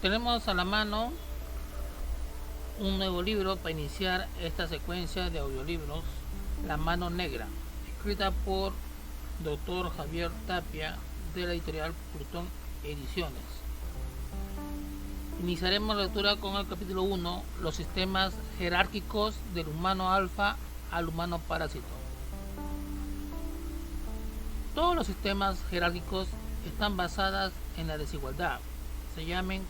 Tenemos a la mano un nuevo libro para iniciar esta secuencia de audiolibros, La Mano Negra, escrita por Dr. Javier Tapia de la editorial Plutón Ediciones. Iniciaremos la lectura con el capítulo 1, los sistemas jerárquicos del humano alfa al humano parásito. Todos los sistemas jerárquicos están basados en la desigualdad, se llamen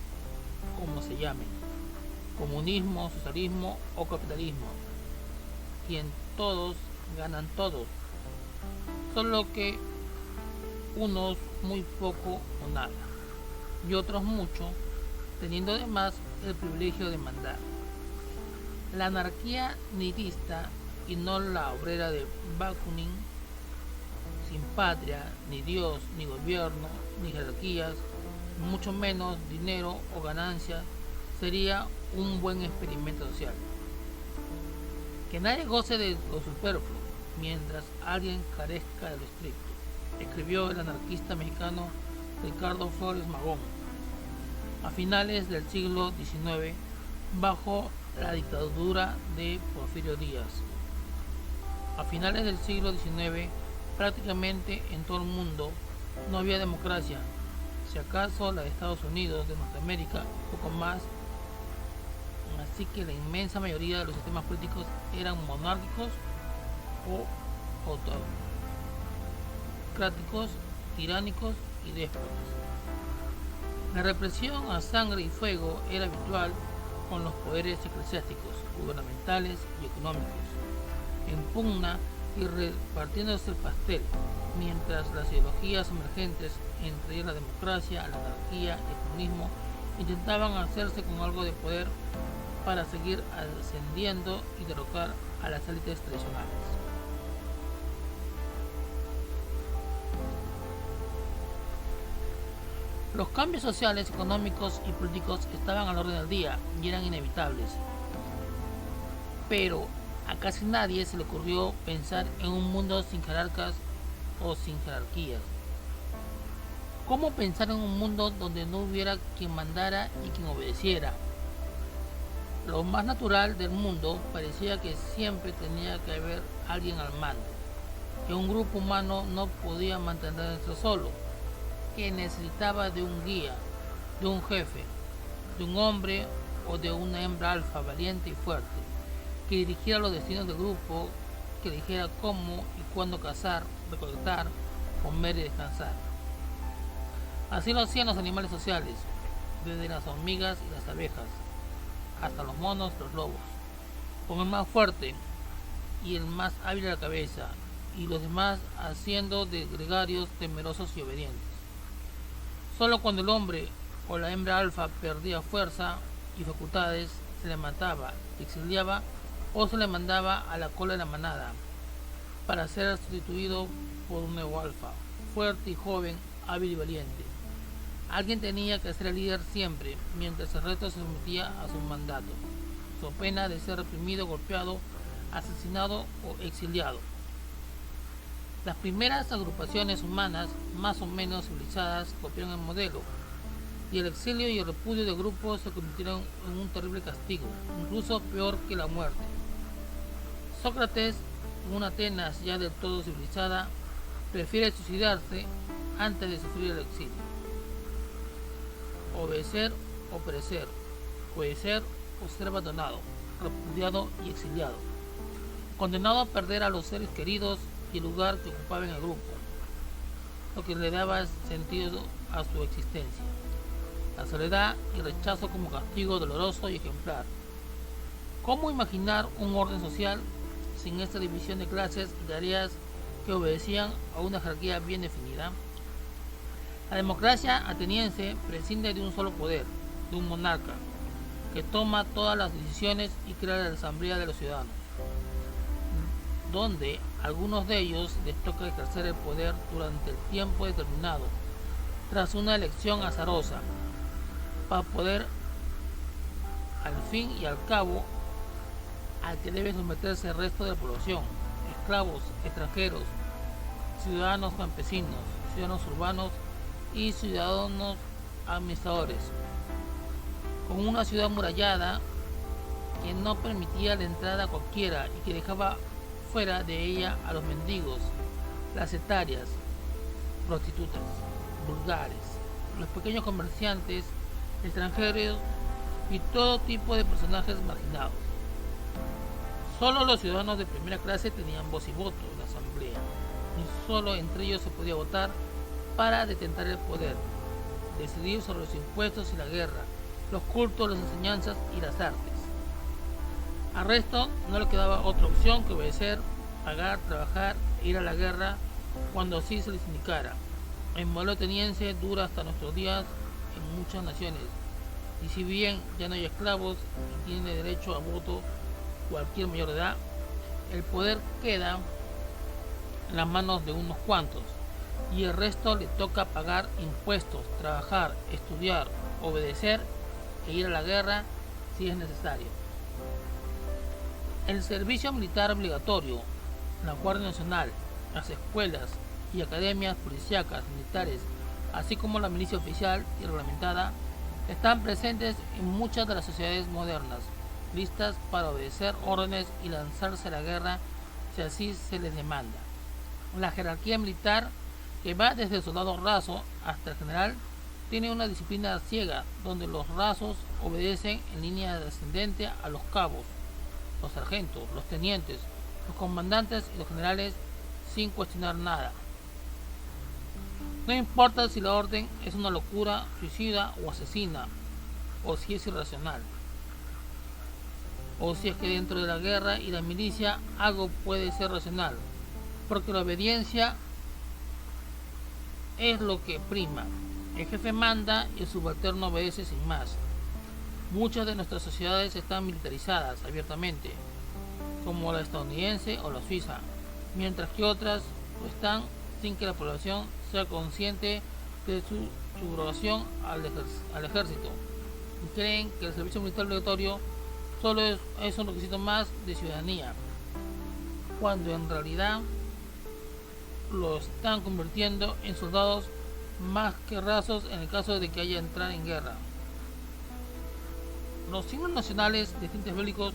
como se llamen, comunismo, socialismo o capitalismo, y en todos ganan todos, solo que unos muy poco o nada, y otros mucho, teniendo además el privilegio de mandar. La anarquía nihilista y no la obrera de Bakunin, sin patria, ni Dios, ni gobierno, ni jerarquías, mucho menos dinero o ganancias, sería un buen experimento social. Que nadie goce de lo superfluo, mientras alguien carezca de lo estricto, escribió el anarquista mexicano Ricardo Flores Magón a finales del siglo XIX, bajo la dictadura de Porfirio Díaz. A finales del siglo XIX, prácticamente en todo el mundo no había democracia, si acaso la de Estados Unidos, de Norteamérica, poco más, así que la inmensa mayoría de los sistemas políticos eran monárquicos o autocráticos, tiránicos y déspotas. La represión a sangre y fuego era habitual con los poderes eclesiásticos, gubernamentales y económicos, en pugna y repartiéndose el pastel, mientras las ideologías emergentes, entre ellas la democracia, la anarquía y el comunismo, intentaban hacerse con algo de poder para seguir ascendiendo y derrocar a las élites tradicionales. Los cambios sociales, económicos y políticos estaban al orden del día y eran inevitables. Pero a casi nadie se le ocurrió pensar en un mundo sin jerarcas o sin jerarquías. ¿Cómo pensar en un mundo donde no hubiera quien mandara y quien obedeciera? Lo más natural del mundo parecía que siempre tenía que haber alguien al mando, que un grupo humano no podía mantenerse solo, que necesitaba de un guía, de un jefe, de un hombre o de una hembra alfa valiente y fuerte, que dirigiera los destinos del grupo, que dijera cómo y cuándo cazar, recolectar, comer y descansar. Así lo hacían los animales sociales, desde las hormigas y las abejas, hasta los monos y los lobos, con el más fuerte y el más hábil a la cabeza, y los demás haciendo de gregarios temerosos y obedientes. Solo cuando el hombre o la hembra alfa perdía fuerza y facultades, se le mataba, se exiliaba o se le mandaba a la cola de la manada para ser sustituido por un nuevo alfa, fuerte y joven, hábil y valiente. Alguien tenía que ser el líder siempre, mientras el resto se sometía a su mandato, so pena de ser reprimido, golpeado, asesinado o exiliado. Las primeras agrupaciones humanas, más o menos civilizadas, copiaron el modelo, y el exilio y el repudio de grupos se convirtieron en un terrible castigo, incluso peor que la muerte. Sócrates, en una Atenas ya del todo civilizada, prefiere suicidarse antes de sufrir el exilio. Obedecer o perecer, obedecer o ser abandonado, repudiado y exiliado, condenado a perder a los seres queridos y el lugar que ocupaba en el grupo, lo que le daba sentido a su existencia, la soledad y rechazo como castigo doloroso y ejemplar. ¿Cómo imaginar un orden social sin esta división de clases y tareas que obedecían a una jerarquía bien definida? La democracia ateniense prescinde de un solo poder, de un monarca, que toma todas las decisiones y crea la asamblea de los ciudadanos, donde algunos de ellos les toca ejercer el poder durante el tiempo determinado, tras una elección azarosa, para poder, al fin y al cabo, al que debe someterse el resto de la población, esclavos, extranjeros, ciudadanos campesinos, ciudadanos urbanos y ciudadanos administradores. con una ciudad amurallada que no permitía la entrada a cualquiera y que dejaba fuera de ella a los mendigos, las etarias, prostitutas, vulgares, los pequeños comerciantes, extranjeros y todo tipo de personajes marginados. Solo los ciudadanos de primera clase tenían voz y voto en la asamblea, y solo entre ellos se podía votar para detentar el poder, decidir sobre los impuestos y la guerra, los cultos, las enseñanzas y las artes. Al resto no le quedaba otra opción que obedecer, pagar, trabajar e ir a la guerra cuando así se les indicara. El modelo ateniense dura hasta nuestros días en muchas naciones, y si bien ya no hay esclavos y tiene derecho a voto cualquier mayor de edad, el poder queda en las manos de unos cuantos, y el resto le toca pagar impuestos, trabajar, estudiar, obedecer e ir a la guerra si es necesario. El servicio militar obligatorio, la Guardia Nacional, las escuelas y academias policíacas, militares, así como la milicia oficial y reglamentada, están presentes en muchas de las sociedades modernas, listas para obedecer órdenes y lanzarse a la guerra si así se les demanda. La jerarquía militar, que va desde el soldado raso hasta el general, tiene una disciplina ciega donde los rasos obedecen en línea descendente a los cabos, los sargentos, los tenientes, los comandantes y los generales sin cuestionar nada. No importa si la orden es una locura, suicida o asesina, o si es irracional, o si es que dentro de la guerra y la milicia algo puede ser racional, porque la obediencia es lo que prima. El jefe manda y el subalterno obedece sin más. Muchas de nuestras sociedades están militarizadas abiertamente, como la estadounidense o la suiza, mientras que otras lo están sin que la población sea consciente de su subrogación al ejército, y creen que el servicio militar obligatorio solo es un requisito más de ciudadanía, cuando en realidad lo están convirtiendo en soldados más que rasos en el caso de que haya entrar en guerra. Los signos nacionales de tintes bélicos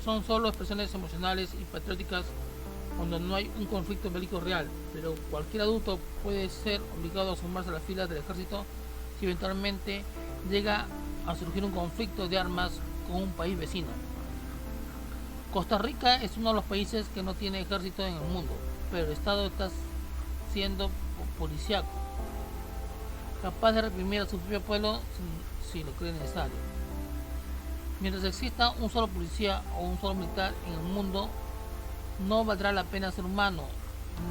son solo expresiones emocionales y patrióticas cuando no hay un conflicto bélico real, pero cualquier adulto puede ser obligado a sumarse a las filas del ejército si eventualmente llega a surgir un conflicto de armas con un país vecino. Costa Rica es uno de los países que no tiene ejército en el mundo, pero el Estado está siendo policíaco, capaz de reprimir a su propio pueblo si lo cree necesario. Mientras exista un solo policía o un solo militar en el mundo, no valdrá la pena ser humano,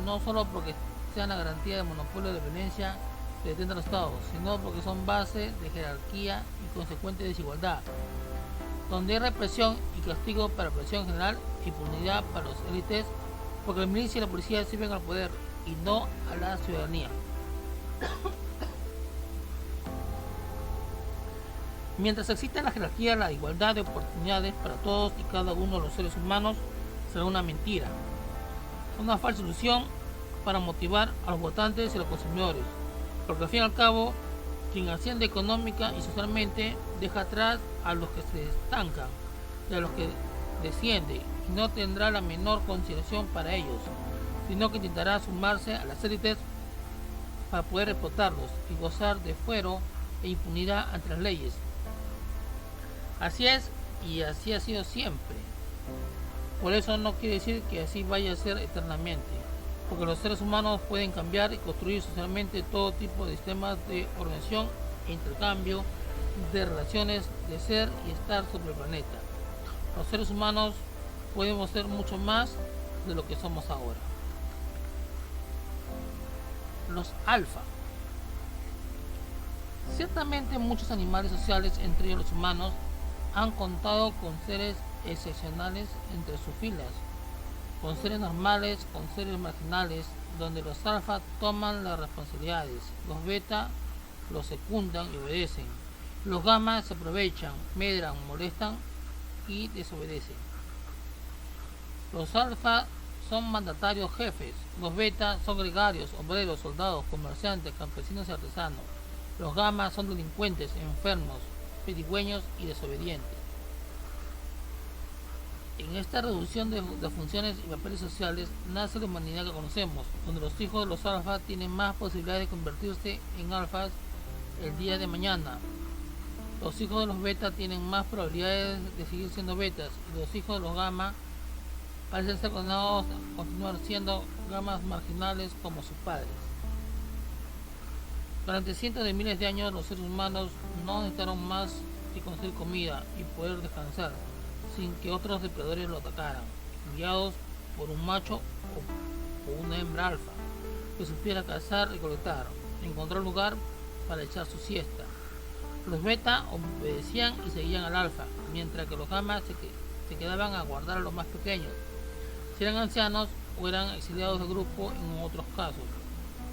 no solo porque sean la garantía de monopolio de violencia que detentan los estados, sino porque son base de jerarquía y consecuente desigualdad, donde hay represión y castigo para la población general y impunidad para los élites, porque la milicia y la policía sirven al poder y no a la ciudadanía. Mientras exista la jerarquía, la igualdad de oportunidades para todos y cada uno de los seres humanos será una mentira, una falsa ilusión para motivar a los votantes y a los consumidores, porque al fin y al cabo, quien asciende económica y socialmente deja atrás a los que se estancan y a los que descienden, y no tendrá la menor consideración para ellos, sino que intentará sumarse a las élites para poder explotarlos y gozar de fuero e impunidad ante las leyes. Así es y así ha sido siempre. Por eso no quiere decir que así vaya a ser eternamente, porque los seres humanos pueden cambiar y construir socialmente todo tipo de sistemas de organización e intercambio de relaciones de ser y estar sobre el planeta. Los seres humanos podemos ser mucho más de lo que somos ahora. Los alfa. Ciertamente muchos animales sociales, entre ellos los humanos, han contado con seres excepcionales entre sus filas, con seres normales, con seres marginales, donde los alfa toman las responsabilidades, los beta los secundan y obedecen, los gamma se aprovechan, medran, molestan y desobedecen. Los alfa son mandatarios jefes, los beta son gregarios, obreros, soldados, comerciantes, campesinos y artesanos, los gamma son delincuentes, enfermos, pedigüeños y desobedientes. En esta reducción de funciones y papeles sociales nace la humanidad que conocemos, donde los hijos de los alfa tienen más posibilidades de convertirse en alfas el día de mañana. Los hijos de los beta tienen más probabilidades de seguir siendo betas, y los hijos de los gamma parecen ser condenados a continuar siendo gamas marginales como sus padres. Durante cientos de miles de años los seres humanos no necesitaron más que conseguir comida y poder descansar sin que otros depredadores lo atacaran, guiados por un macho o una hembra alfa que supiera cazar y recolectar, encontrar lugar para echar su siesta. Los beta obedecían y seguían al alfa, mientras que los gamma se quedaban a guardar a los más pequeños, si eran ancianos o eran exiliados del grupo en otros casos,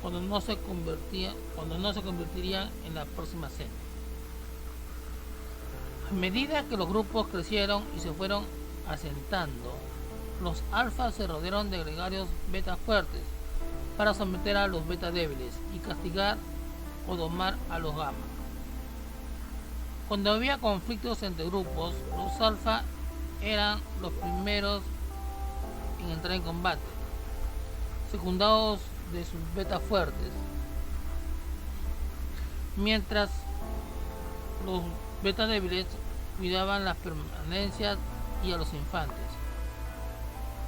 cuando no se convertirían en la próxima cena. A medida que los grupos crecieron y se fueron asentando, los alfas se rodearon de gregarios beta fuertes para someter a los beta débiles y castigar o domar a los gamma. Cuando había conflictos entre grupos, los alfa eran los primeros en entrar en combate, secundados de sus beta fuertes, mientras los beta débiles cuidaban las permanencias y a los infantes,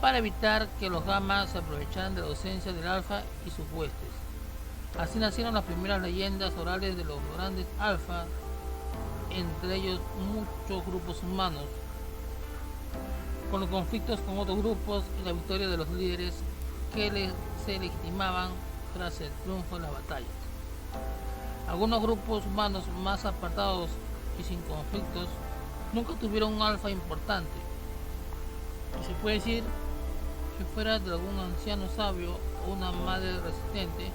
para evitar que los gamma se aprovecharan de la ausencia del alfa y sus huestes. Así nacieron las primeras leyendas orales de los grandes alfa, entre ellos muchos grupos humanos, con los conflictos con otros grupos y la victoria de los líderes que se legitimaban tras el triunfo de las batallas. Algunos grupos humanos más apartados y sin conflictos nunca tuvieron un alfa importante, y se puede decir que fuera de algún anciano sabio o una madre resistente,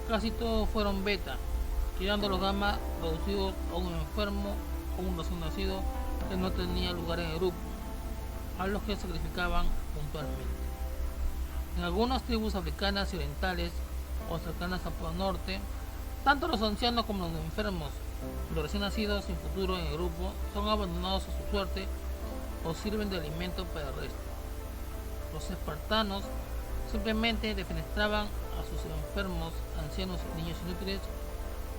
casi todos fueron beta, quedando los gamma reducidos a un enfermo o un recién nacido que no tenía lugar en el grupo, a los que sacrificaban puntualmente. En algunas tribus africanas y orientales o cercanas al Polo Norte, tanto los ancianos como los enfermos, los recién nacidos sin futuro en el grupo, son abandonados a su suerte o sirven de alimento para el resto. Los espartanos simplemente defenestraban a sus enfermos, ancianos y niños inútiles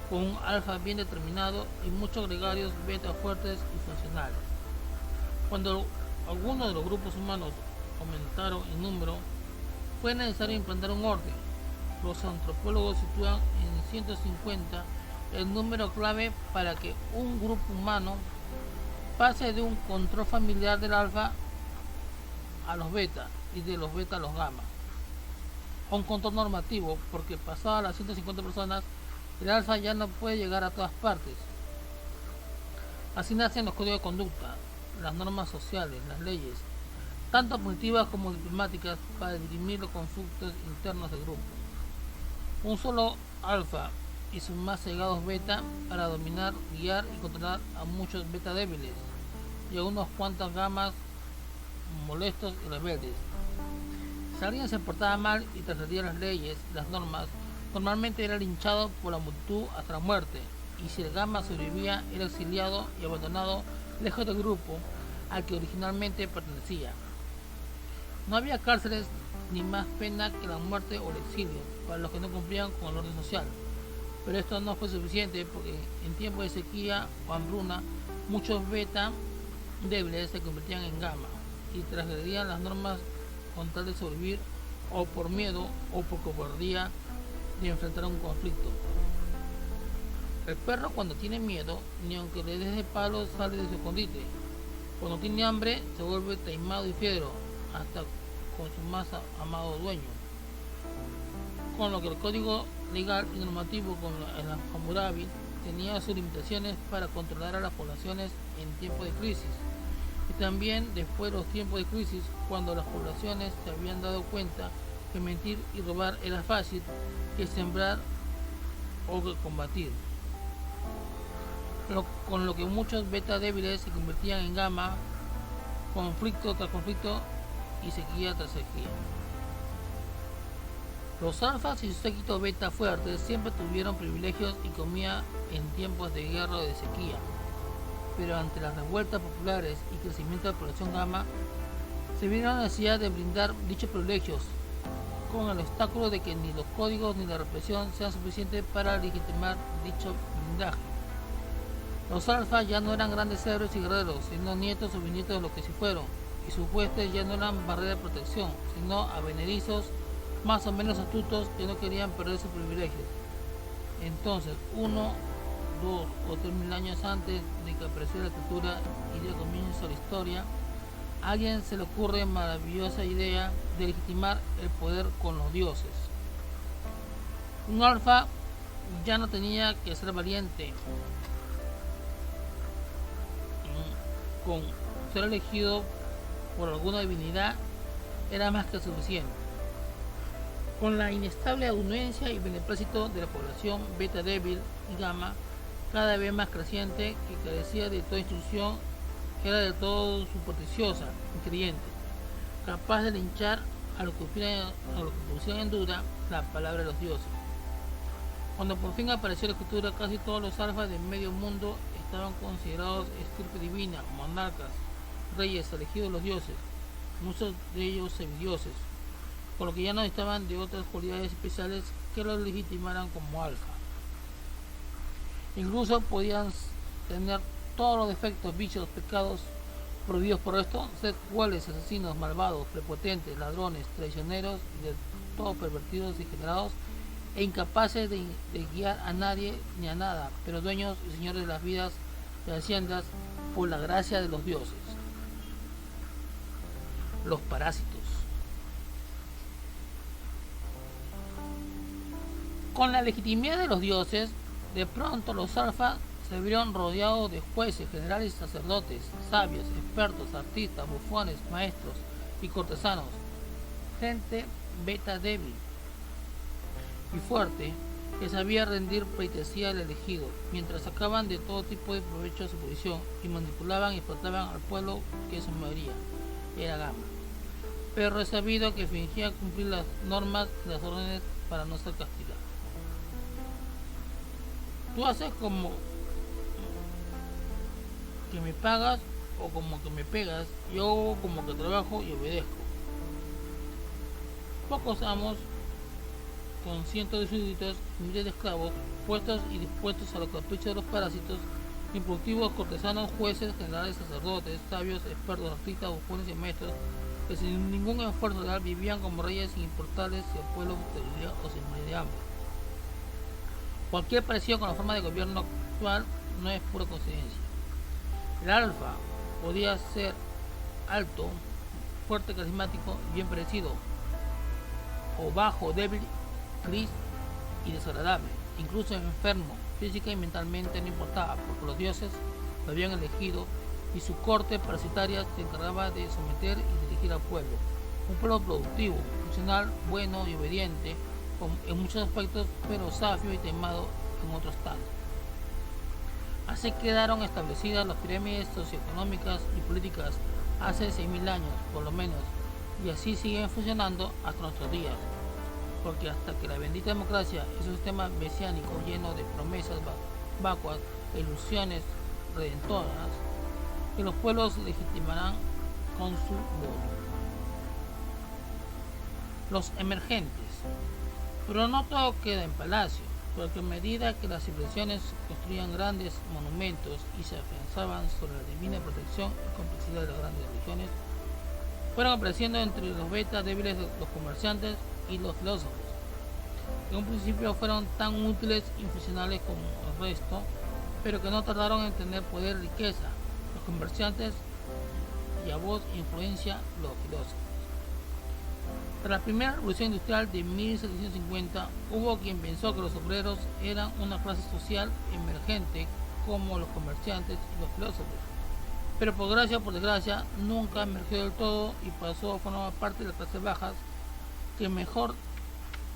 con un alfa bien determinado y muchos gregarios beta fuertes y funcionales. Cuando algunos de los grupos humanos aumentaron en número, fue necesario implantar un orden. Los antropólogos sitúan en 150 el número clave para que un grupo humano pase de un control familiar del alfa a los beta y de los beta a los gamma. Un control normativo, porque pasado las 150 personas, el alfa ya no puede llegar a todas partes. Así nacen los códigos de conducta, las normas sociales, las leyes, tanto punitivas como diplomáticas, para dirimir los conflictos internos del grupo. Un solo alfa y sus más cegados beta para dominar, guiar y controlar a muchos beta débiles y a unos cuantos gamas molestos y rebeldes. Si alguien se portaba mal y transgredía las leyes, las normas, normalmente era linchado por la multitud hasta la muerte, y si el gamma sobrevivía era exiliado y abandonado lejos del grupo al que originalmente pertenecía. No había cárceles ni más pena que la muerte o el exilio para los que no cumplían con el orden social, pero esto no fue suficiente porque en tiempos de sequía o hambruna muchos beta débiles se convertían en gamma y transgredían las normas con tal de sobrevivir, o por miedo o por cobardía de enfrentar un conflicto. El perro, cuando tiene miedo, ni aunque le des de palo sale de su escondite. Cuando tiene hambre se vuelve taimado y fiero hasta con su más amado dueño. Con lo que el código legal y normativo como el Hammurabi tenía sus limitaciones para controlar a las poblaciones en tiempos de crisis, y también después de los tiempos de crisis, cuando las poblaciones se habían dado cuenta que mentir y robar era fácil, que sembrar o que combatir. Con lo que muchos beta débiles se convertían en gamma, conflicto tras conflicto y sequía tras sequía. Los alfas y sus séquitos beta fuertes siempre tuvieron privilegios y comida en tiempos de guerra o de sequía. pero ante las revueltas populares y crecimiento de la población gamma, se vieron la necesidad de brindar dichos privilegios, con el obstáculo de que ni los códigos ni la represión sean suficientes para legitimar dicho blindaje. Los alfas ya no eran grandes héroes y guerreros, sino nietos o bisnietos de los que se fueron, y sus huestes ya no eran barrera de protección, sino advenedizos más o menos astutos que no querían perder sus privilegios. Entonces, 1, 2 o 3.000 años antes de que apareciera la escritura y de comienzo la historia, a alguien se le ocurre maravillosa idea de legitimar el poder con los dioses. Un alfa ya no tenía que ser valiente, con ser elegido por alguna divinidad era más que suficiente. Con la inestable anuencia y beneplácito de la población beta débil y gamma, cada vez más creciente, que carecía de toda instrucción, era de todo supersticiosa, increyente, capaz de linchar a los que pusieran en duda la palabra de los dioses. Cuando por fin apareció la escritura, casi todos los alfas de medio mundo estaban considerados estirpe divina, monarcas, reyes elegidos de los dioses, muchos de ellos semidioses, por lo que ya no estaban de otras cualidades especiales que los legitimaran como alfa. Incluso podían tener todos los defectos, vicios, pecados prohibidos por esto, ser crueles, asesinos, malvados, prepotentes, ladrones, traicioneros y de todo pervertidos y degenerados, e incapaces de guiar a nadie ni a nada, pero dueños y señores de las vidas y haciendas por la gracia de los dioses. Los parásitos. Con la legitimidad de los dioses, de pronto los alfa se vieron rodeados de jueces, generales, sacerdotes, sabios, expertos, artistas, bufones, maestros y cortesanos, gente beta débil y fuerte que sabía rendir pleitesía al elegido, mientras sacaban de todo tipo de provecho a su posición y manipulaban y explotaban al pueblo que en su mayoría era gamma. Pero es sabido que fingía cumplir las normas y las órdenes para no ser castigado. Tú haces como que me pagas o como que me pegas, yo como que trabajo y obedezco. Pocos amos con cientos de súbditos y miles de esclavos puestos y dispuestos a los caprichos de los parásitos, impulsivos cortesanos, jueces, generales, sacerdotes, sabios, expertos, artistas, bufones y maestros, que sin ningún esfuerzo real vivían como reyes sin importarles si el pueblo moriría o se moría de hambre. Cualquier parecido con la forma de gobierno actual no es pura coincidencia. El alfa podía ser alto, fuerte, carismático y bien parecido, o bajo, débil, gris y desagradable, incluso enfermo, física y mentalmente no importaba, porque los dioses lo habían elegido y su corte parasitaria se encargaba de someter y dirigir al pueblo. Un pueblo productivo, funcional, bueno y obediente en muchos aspectos, pero sabio y temado en otros tantos. Así quedaron establecidas las pirámides socioeconómicas y políticas hace 6.000 años, por lo menos, y así siguen funcionando hasta nuestros días, porque hasta que la bendita democracia es un sistema mesiánico lleno de promesas vacuas e ilusiones redentoras, que los pueblos legitimarán con su voto. Los emergentes. Pero no todo queda en palacio, porque a medida que las civilizaciones construían grandes monumentos y se afianzaban sobre la divina protección y complejidad de las grandes religiones, fueron apareciendo entre los betas débiles los comerciantes y los filósofos, que en un principio fueron tan útiles y funcionales como el resto, pero que no tardaron en tener poder y riqueza, los comerciantes, y a voz e influencia los filósofos. Tras la primera revolución industrial de 1750, hubo quien pensó que los obreros eran una clase social emergente como los comerciantes y los filósofos, pero por gracia o por desgracia nunca emergió del todo y pasó a formar parte de las clases bajas, que en mejor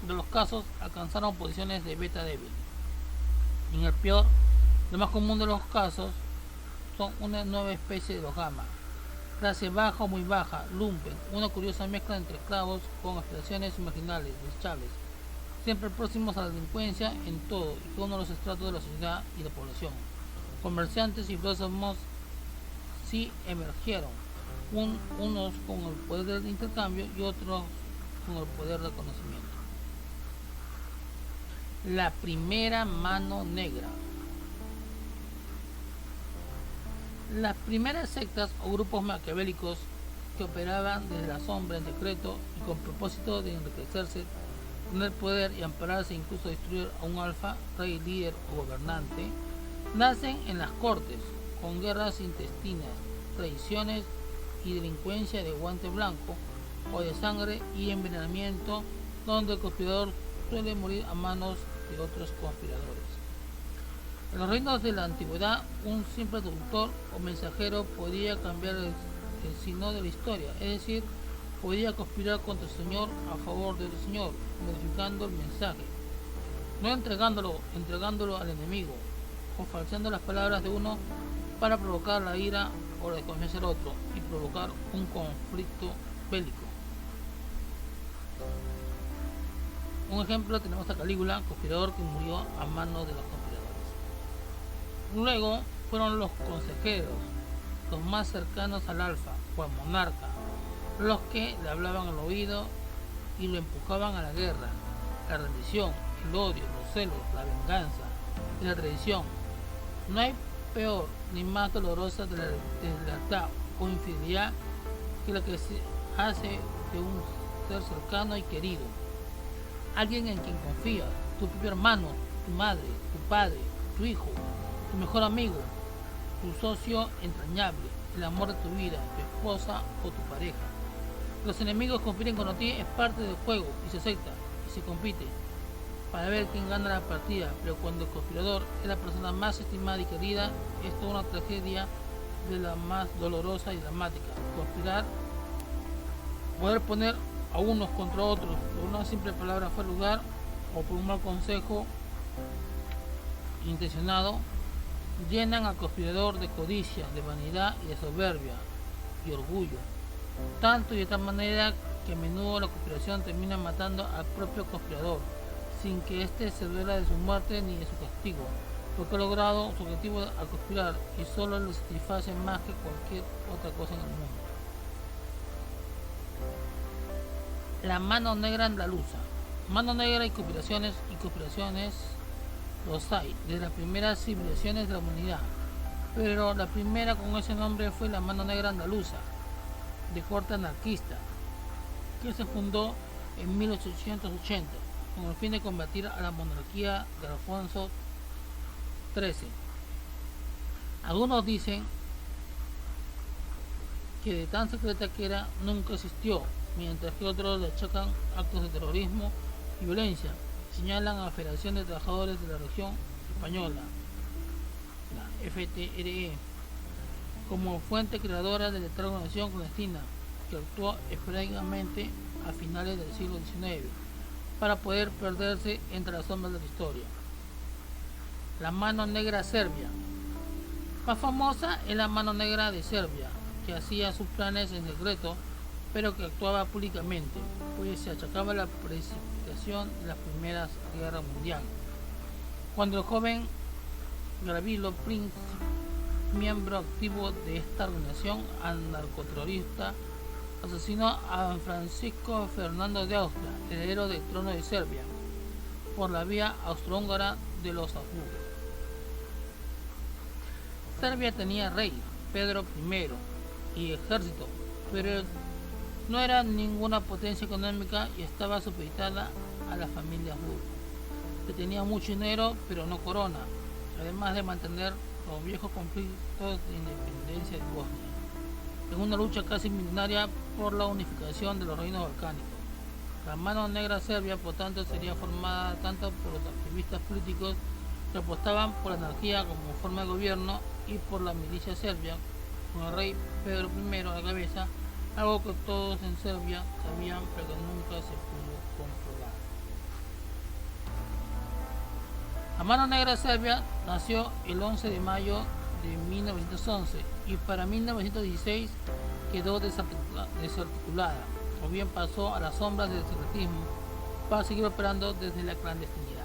de los casos alcanzaron posiciones de beta débil. Y en el peor, lo más común de los casos, son una nueva especie de los gamma, clase baja o muy baja, lumpen, una curiosa mezcla entre esclavos con aspiraciones marginales, desechables, siempre próximos a la delincuencia en todo y con uno de los estratos de la sociedad y la población. Comerciantes y filósofos así emergieron, unos con el poder del intercambio y otros con el poder del conocimiento. La primera mano negra. Las primeras sectas o grupos maquiavélicos que operaban desde la sombra en secreto y con propósito de enriquecerse, tener poder y ampararse, incluso destruir a un alfa, rey, líder o gobernante, nacen en las cortes, con guerras intestinas, traiciones y delincuencia de guante blanco o de sangre y envenenamiento, donde el conspirador suele morir a manos de otros conspiradores. En los reinos de la antigüedad, un simple traductor o mensajero podía cambiar el signo de la historia, es decir, podía conspirar contra el Señor a favor del Señor, modificando el mensaje, no entregándolo al enemigo, o falseando las palabras de uno para provocar la ira o la desconfianza del otro y provocar un conflicto bélico. Un ejemplo tenemos a Calígula, conspirador que murió a manos de los conspiradores. Luego fueron los consejeros, los más cercanos al alfa o al monarca, los que le hablaban al oído y lo empujaban a la guerra, la rendición, el odio, los celos, la venganza y la traición. No hay peor ni más dolorosa deslealtad o infidelidad que la que se hace de un ser cercano y querido, alguien en quien confías, tu propio hermano, tu madre, tu padre, tu hijo, tu mejor amigo, tu socio entrañable, el amor de tu vida, tu esposa o tu pareja. Los enemigos compiten contra ti, es parte del juego y se acepta y se compite para ver quién gana la partida, pero cuando el conspirador es la persona más estimada y querida, es toda una tragedia de la más dolorosa y dramática. Conspirar, poder poner a unos contra otros por una simple palabra fuera de lugar o por un mal consejo intencionado, llenan al conspirador de codicia, de vanidad y de soberbia y orgullo, tanto y de tal manera que a menudo la conspiración termina matando al propio conspirador, sin que éste se duela de su muerte ni de su castigo, porque ha logrado su objetivo al conspirar y solo le satisface más que cualquier otra cosa en el mundo. La mano negra andaluza. Mano negra y conspiraciones los hay desde las primeras civilizaciones de la humanidad, pero la primera con ese nombre fue la mano negra andaluza, de corte anarquista, que se fundó en 1880 con el fin de combatir a la monarquía de Alfonso XIII. Algunos dicen que de tan secreta que era nunca existió, mientras que otros le achacan actos de terrorismo y violencia. Señalan a la Federación de Trabajadores de la Región Española, la FTRE, como fuente creadora de la organización clandestina que actuó esporádicamente a finales del siglo XIX para poder perderse entre las sombras de la historia. La mano negra serbia. Más famosa es la mano negra de Serbia, que hacía sus planes en secreto, pero que actuaba públicamente, pues se achacaba la precipitación de la Primera Guerra Mundial. Cuando el joven Gavrilo Princip, miembro activo de esta organización anarcoterrorista, asesinó a Francisco Fernando de Austria, heredero del trono de Serbia, por la vía austrohúngara de los Habsburgo. Serbia tenía rey, Pedro I, y ejército, pero no era ninguna potencia económica y estaba supeditada a la familia Habsburgo, que tenía mucho dinero pero no corona, además de mantener los viejos conflictos de independencia de Bosnia, en una lucha casi milenaria por la unificación de los reinos balcánicos. La mano negra serbia, por tanto, sería formada tanto por los activistas políticos que apostaban por la anarquía como forma de gobierno y por la milicia serbia, con el rey Pedro I a la cabeza, algo que todos en Serbia sabían pero que nunca se pudo comprobar. La mano negra serbia nació el 11 de mayo de 1911 y para 1916 quedó desarticulada, o bien pasó a las sombras del secretismo para seguir operando desde la clandestinidad.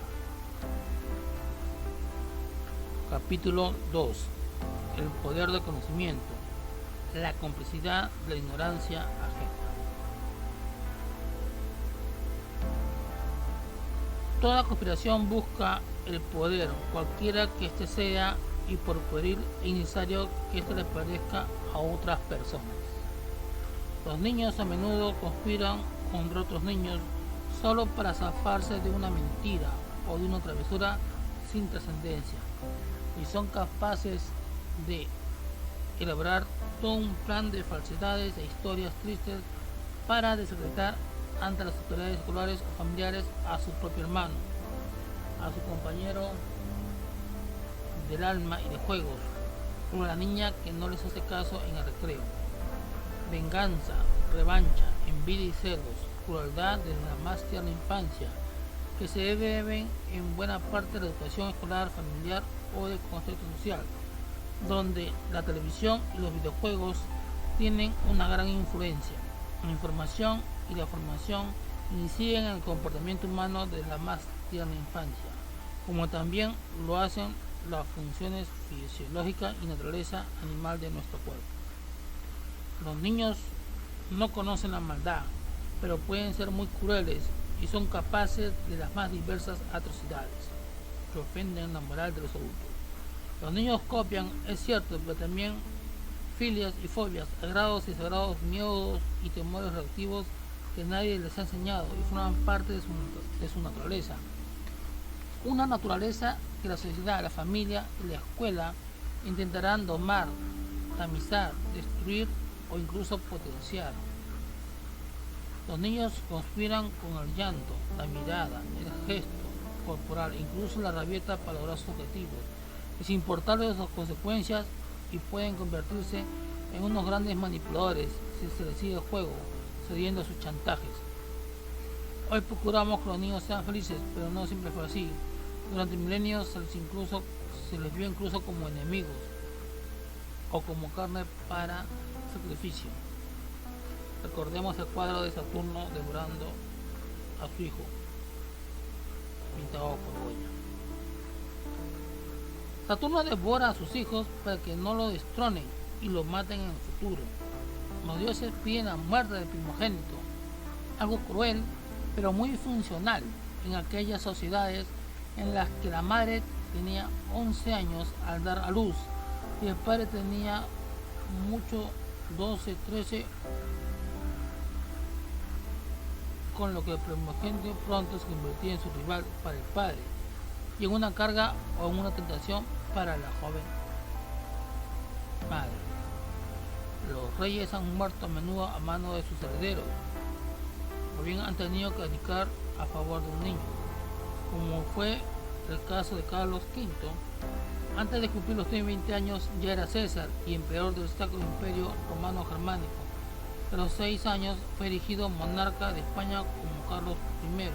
Capítulo 2. El poder del conocimiento. la complicidad de la ignorancia ajena. Toda conspiración busca el poder, cualquiera que éste sea, y por pueril es necesario que éste le parezca a otras personas. Los niños a menudo conspiran contra otros niños solo para zafarse de una mentira o de una travesura sin trascendencia, y son capaces de elaborar todo un plan de falsedades e historias tristes para desacreditar ante las autoridades escolares o familiares a su propio hermano, a su compañero del alma y de juegos, como la niña que no les hace caso en el recreo. Venganza, revancha, envidia y celos, crueldad desde la más tierna infancia, que se deben en buena parte de la educación escolar, familiar o de contexto social, donde la televisión y los videojuegos tienen una gran influencia. La información y la formación inciden en el comportamiento humano desde la más tierna infancia, como también lo hacen las funciones fisiológicas y naturaleza animal de nuestro cuerpo. Los niños no conocen la maldad, pero pueden ser muy crueles y son capaces de las más diversas atrocidades que ofenden la moral de los adultos. Los niños copian, es cierto, pero también filias y fobias, agrados y desagrados, miedos y temores reactivos que nadie les ha enseñado y forman parte de su naturaleza. Una naturaleza que la sociedad, la familia y la escuela intentarán domar, tamizar, destruir o incluso potenciar. Los niños conspiran con el llanto, la mirada, el gesto corporal, incluso la rabieta para lograr sus objetivos, y sin importarles las consecuencias, y pueden convertirse en unos grandes manipuladores si se les sigue el juego, cediendo a sus chantajes. Hoy procuramos que los niños sean felices, pero no siempre fue así. Durante milenios se les vio incluso como enemigos o como carne para sacrificio. Recordemos el cuadro de Saturno devorando a su hijo, pintado por Goya. Saturno devora a sus hijos para que no lo destronen y lo maten en el futuro. Los dioses piden la muerte del primogénito, algo cruel pero muy funcional en aquellas sociedades en las que la madre tenía 11 años al dar a luz y el padre tenía mucho 12, 13, con lo que el primogénito pronto se convertía en su rival para el padre y en una carga o en una tentación para la joven madre. Los reyes han muerto a menudo a mano de sus herederos, o bien han tenido que abdicar a favor de un niño, como fue el caso de Carlos V. Antes de cumplir los 20 años ya era César y emperador del Sacro Imperio Romano Germánico. A los 6 años fue erigido monarca de España como Carlos I,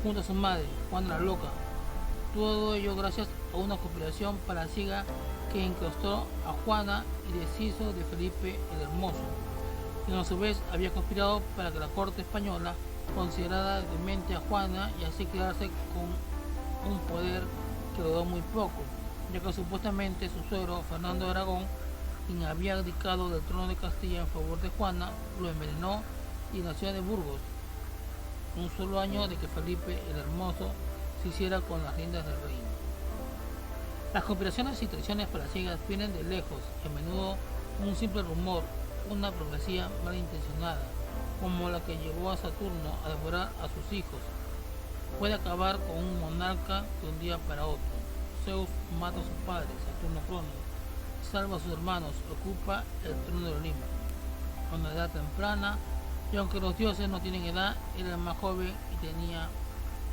junto a su madre, Juana la Loca. Todo ello gracias a una conspiración palaciega que enclaustró a Juana y deshizo de Felipe el Hermoso, quien a su vez había conspirado para que la corte española considerara demente a Juana y así quedarse con un poder que duró muy poco, ya que supuestamente su suegro Fernando de Aragón, quien había abdicado del trono de Castilla en favor de Juana, lo envenenó y en la ciudad de Burgos, un solo año de que Felipe el Hermoso se hiciera con las riendas del reino. Las conspiraciones y traiciones palaciegas vienen de lejos y a menudo un simple rumor, una profecía malintencionada, como la que llevó a Saturno a devorar a sus hijos, puede acabar con un monarca de un día para otro. Zeus mata a su padre, Saturno Cronos, salva a sus hermanos, ocupa el trono del Olimpo. A una edad temprana, y aunque los dioses no tienen edad, era el más joven y tenía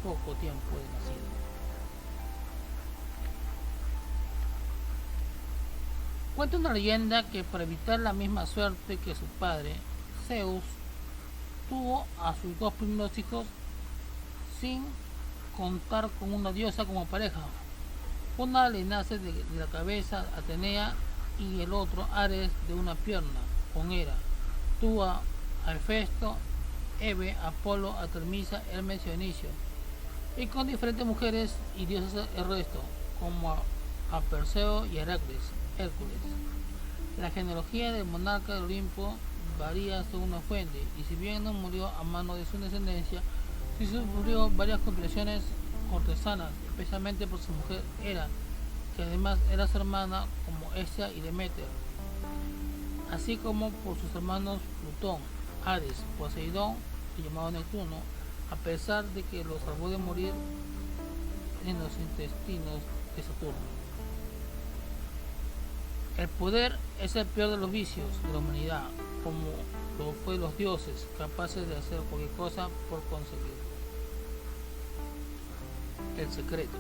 poco tiempo de nacido. Cuenta una leyenda que para evitar la misma suerte que su padre, Zeus tuvo a sus dos primeros hijos sin contar con una diosa como pareja. Una le nace de la cabeza, Atenea, y el otro, Ares, de una pierna, con Hera. Tuvo a Hefesto, Hebe, Apolo, Artemisa, Hermes y Dionisio, y con diferentes mujeres y dioses el resto, como a Perseo y Heracles, Hércules. La genealogía del monarca del Olimpo varía según la fuente, y si bien no murió a mano de su descendencia, sí sufrió varias complicaciones cortesanas, especialmente por su mujer Hera, que además era su hermana como Hesia y Demeter, así como por sus hermanos Plutón, Ares, Poseidón y llamado Neptuno, a pesar de que los salvó de morir en los intestinos de Saturno. El poder es el peor de los vicios de la humanidad, como lo fue los dioses, capaces de hacer cualquier cosa por conseguirlo. El secreto.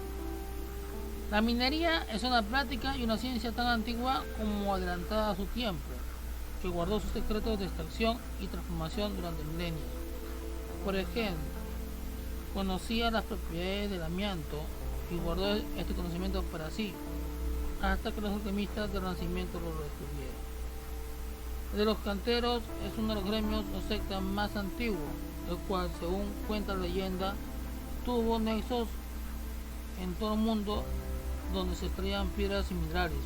La minería es una práctica y una ciencia tan antigua como adelantada a su tiempo, que guardó sus secretos de extracción y transformación durante milenios. Por ejemplo, conocía las propiedades del amianto y guardó este conocimiento para sí, hasta que los alquimistas del Renacimiento lo descubrieron. El de los canteros es uno de los gremios o sectas más antiguos, el cual, según cuenta la leyenda, tuvo nexos en todo el mundo donde se extraían piedras y minerales,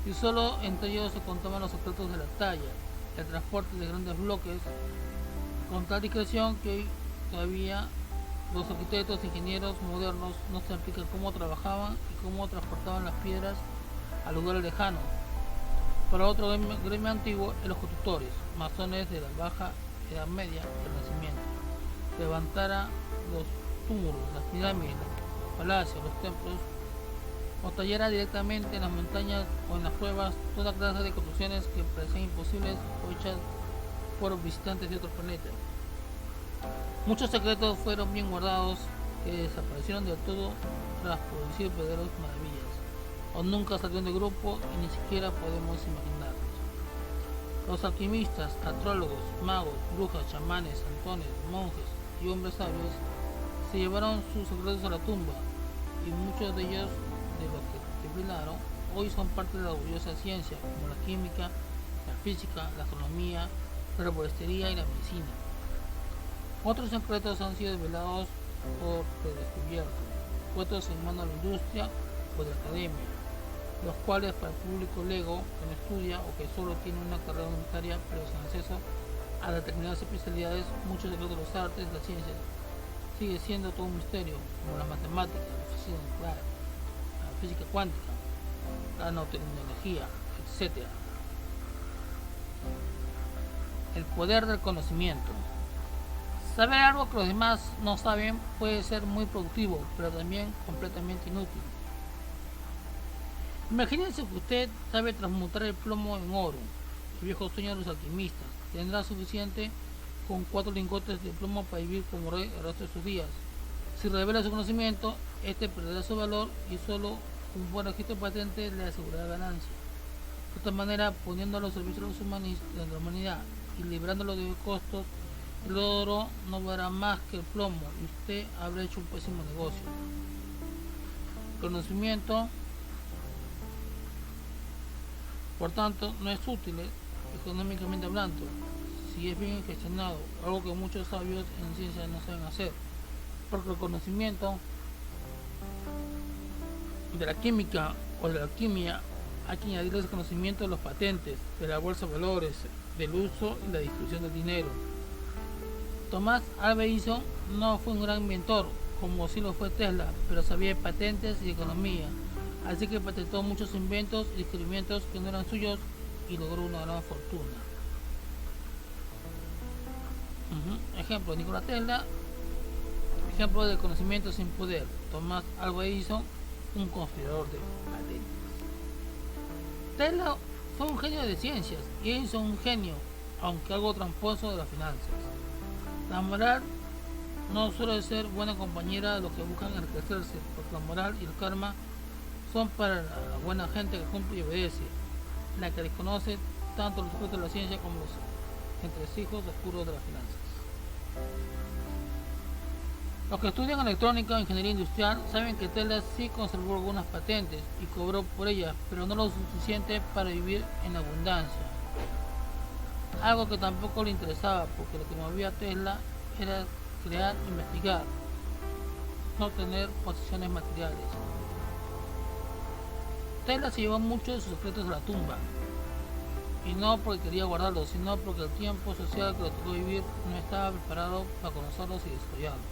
y solo entre ellos se contaban los secretos de la talla, el transporte de grandes bloques, con tal discreción que hoy todavía los arquitectos e ingenieros modernos no se explican cómo trabajaban y cómo transportaban las piedras a lugares lejanos. Para otro gremio antiguo, los constructores, masones de la Baja Edad Media del Renacimiento, levantara los túmulos, las pirámides, los palacios, los templos, o tallara directamente en las montañas o en las cuevas toda clase de construcciones que parecían imposibles o hechas por visitantes de otros planetas. Muchos secretos fueron bien guardados que desaparecieron del todo tras producir verdaderas maravillas, o nunca salieron de grupo y ni siquiera podemos imaginarlos. Los alquimistas, astrólogos, magos, brujas, chamanes, santones, monjes y hombres sabios se llevaron sus secretos a la tumba, y muchos de ellos, de los que revelaron, hoy son parte de la orgullosa ciencia, como la química, la física, la astronomía, la herboristería y la medicina. Otros secretos han sido desvelados por redescubiertos, puestos en manos de la industria o de la academia, los cuales para el público lego que no estudia o que solo tiene una carrera universitaria pero sin acceso a determinadas especialidades, muchos secretos de las artes, las ciencias, sigue siendo todo un misterio, como la matemática, la física nuclear, la física cuántica, la nanotecnología, etc. El poder del conocimiento. Saber algo que los demás no saben puede ser muy productivo, pero también completamente inútil. Imagínense que usted sabe transmutar el plomo en oro, el viejo sueño de los alquimistas. Tendrá suficiente con 4 lingotes de plomo para vivir como rey el resto de sus días. Si revela su conocimiento, este perderá su valor y solo un buen registro patente le asegurará ganancia. De esta manera, poniéndolo al servicio de la humanidad y librándolo de costos, el oro no valrá más que el plomo y usted habrá hecho un pésimo negocio. Conocimiento, por tanto, no es útil económicamente hablando, si es bien gestionado, algo que muchos sabios en ciencia no saben hacer, porque el conocimiento de la química o de la alquimia hay que añadirle el conocimiento de los patentes, de la bolsa de valores, del uso y la distribución del dinero. Tomás Alva Edison no fue un gran inventor, como sí lo fue Tesla, pero sabía de patentes y economía, así que patentó muchos inventos y descubrimientos que no eran suyos y logró una gran fortuna. Ejemplo, Nikola Tesla. Ejemplo de conocimiento sin poder. Tomás Alva Edison, un conspirador de patentes. Tesla fue un genio de ciencias y Edison un genio, aunque algo tramposo, de las finanzas. La moral no suele ser buena compañera de los que buscan enriquecerse, porque la moral y el karma son para la buena gente que cumple y obedece, la que desconoce tanto los secretos de la ciencia como los entresijos oscuros de las finanzas. Los que estudian electrónica o ingeniería industrial saben que Tesla sí conservó algunas patentes y cobró por ellas, pero no lo suficiente para vivir en abundancia. Algo que tampoco le interesaba, porque lo que movía a Tesla era crear e investigar, no tener posesiones materiales. Tesla se llevó muchos de sus secretos a la tumba. y no porque quería guardarlos, sino porque el tiempo social que le tocó vivir no estaba preparado para conocerlos y desarrollarlos.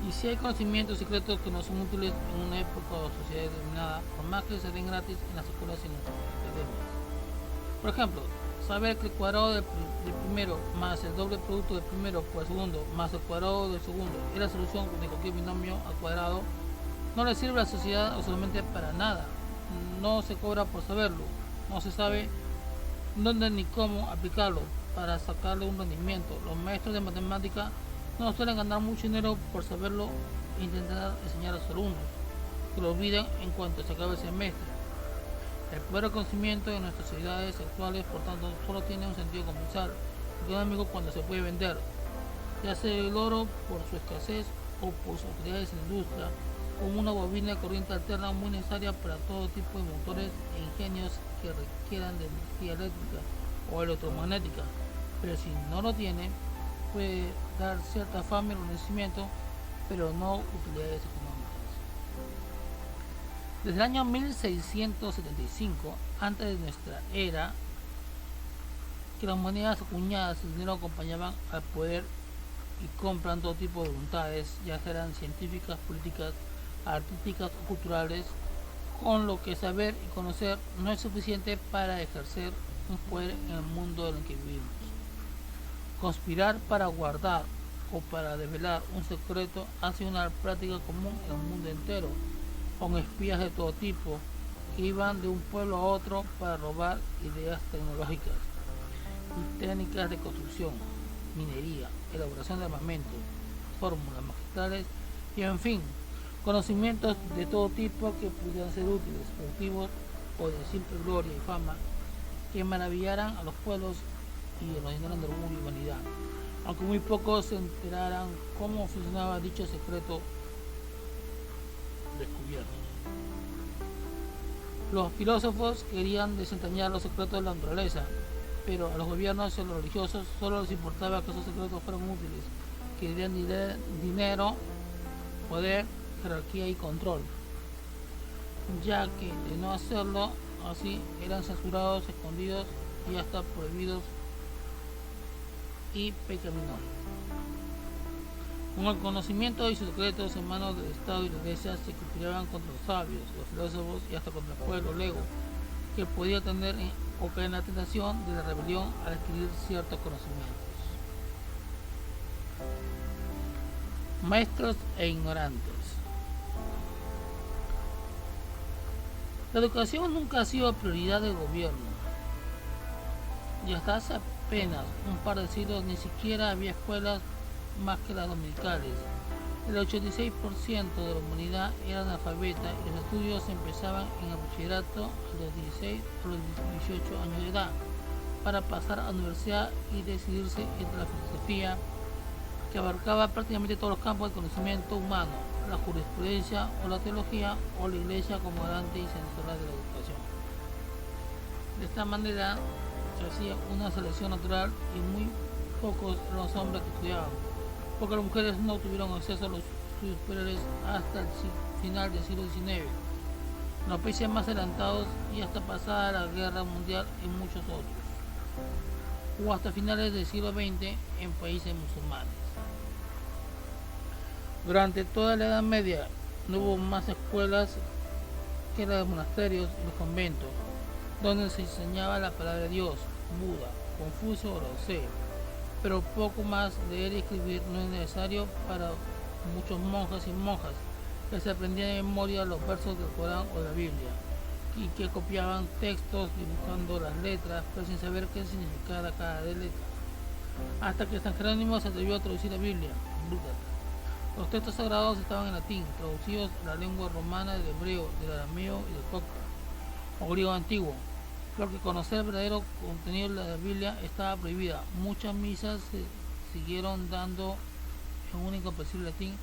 Y si hay conocimientos secretos que no son útiles en una época o sociedad determinada, por más que se den gratis en las escuelas y en las academias. Por ejemplo, saber que el cuadrado del primero más el doble producto del primero por el segundo más el cuadrado del segundo es la solución de cualquier binomio al cuadrado no le sirve a la sociedad absolutamente para nada. No se cobra por saberlo, no se sabe dónde ni cómo aplicarlo para sacarle un rendimiento. Los maestros de matemática no suelen ganar mucho dinero por saberlo e intentar enseñar a sus alumnos, que lo olviden en cuanto se acabe el semestre. El poder del conocimiento en nuestras sociedades actuales, por tanto, solo tiene un sentido comercial, económico cuando se puede vender, ya sea el oro por su escasez o por sus utilidades en la industria, como una bobina de corriente alterna muy necesaria para todo tipo de motores e ingenios que requieran de energía eléctrica o electromagnética, pero si no lo tiene, puede dar cierta fama y reconocimiento, pero no utilidades económicas. Desde el año 1675, antes de nuestra era, que las monedas acuñadas y el dinero acompañaban al poder y compran todo tipo de voluntades, ya sean científicas, políticas, artísticas o culturales, con lo que saber y conocer no es suficiente para ejercer un poder en el mundo en el que vivimos. Conspirar para guardar o para desvelar un secreto ha sido una práctica común en el mundo entero, con espías de todo tipo que iban de un pueblo a otro para robar ideas tecnológicas y técnicas de construcción, minería, elaboración de armamentos, fórmulas magistrales y en fin, conocimientos de todo tipo que pudieran ser útiles, productivos o de simple gloria y fama, que maravillaran a los pueblos y los llenaran de orgullo y vanidad, aunque muy pocos se enteraran cómo funcionaba dicho secreto descubierto. Los filósofos querían desentrañar los secretos de la naturaleza, pero a los gobiernos y a los religiosos solo les importaba que esos secretos fueran útiles, que dieran dinero, poder, jerarquía y control, ya que de no hacerlo así eran censurados, escondidos y hasta prohibidos y pecaminosos. Con el conocimiento y sus secretos en manos del Estado y la Iglesia se conspiraban contra los sabios, los filósofos y hasta contra el pueblo lego, que podía tener o caer en la tentación de la rebelión al adquirir ciertos conocimientos. Maestros e ignorantes. La educación nunca ha sido prioridad del gobierno, y hasta hace apenas un par de siglos ni siquiera había escuelas más que las dominicales. El 86% de la humanidad era analfabeta y los estudios empezaban en el bachillerato a los 16 o los 18 años de edad, para pasar a la universidad y decidirse entre la filosofía, que abarcaba prácticamente todos los campos del conocimiento humano, la jurisprudencia o la teología, o la iglesia como garante y censora de la educación. De esta manera se hacía una selección natural y muy pocos eran los hombres que estudiaban, porque las mujeres no tuvieron acceso a los estudios superiores hasta el final del siglo XIX, en los países más adelantados y hasta pasada la guerra mundial en muchos otros, o hasta finales del siglo XX en países musulmanes. Durante toda la Edad Media no hubo más escuelas que las de monasterios y los conventos, donde se enseñaba la palabra de Dios, Buda, Confucio o Lao Tse, pero poco más leer y escribir no es necesario para muchos monjes y monjas que se aprendían de memoria los versos del Corán o de la Biblia y que copiaban textos dibujando las letras pero sin saber qué significaba cada letra, hasta que San Jerónimo se atrevió a traducir la Biblia, Vulgata. Los textos sagrados estaban en latín, traducidos a la lengua romana del hebreo, del arameo y del copto, o griego antiguo, porque conocer el verdadero contenido de la Biblia estaba prohibida. Muchas misas se siguieron dando en un incomprensible latín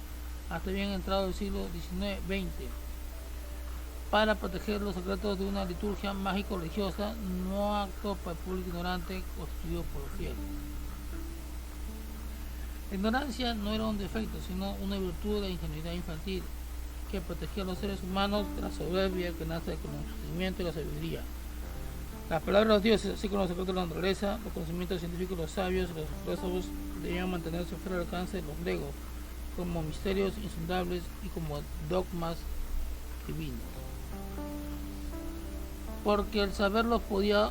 hasta bien entrado el siglo XIX-XX, para proteger los secretos de una liturgia mágico-religiosa, no apto para el público ignorante constituido por los fieles. La ignorancia no era un defecto, sino una virtud de la ingenuidad infantil, que protegía a los seres humanos de la soberbia que nace del conocimiento y la sabiduría. Las palabras de los dioses, así como los secretos de la naturaleza, los conocimientos científicos de los sabios y los filósofos debían mantenerse fuera del alcance de los griegos, como misterios insondables y como dogmas divinos. Porque el saberlo podía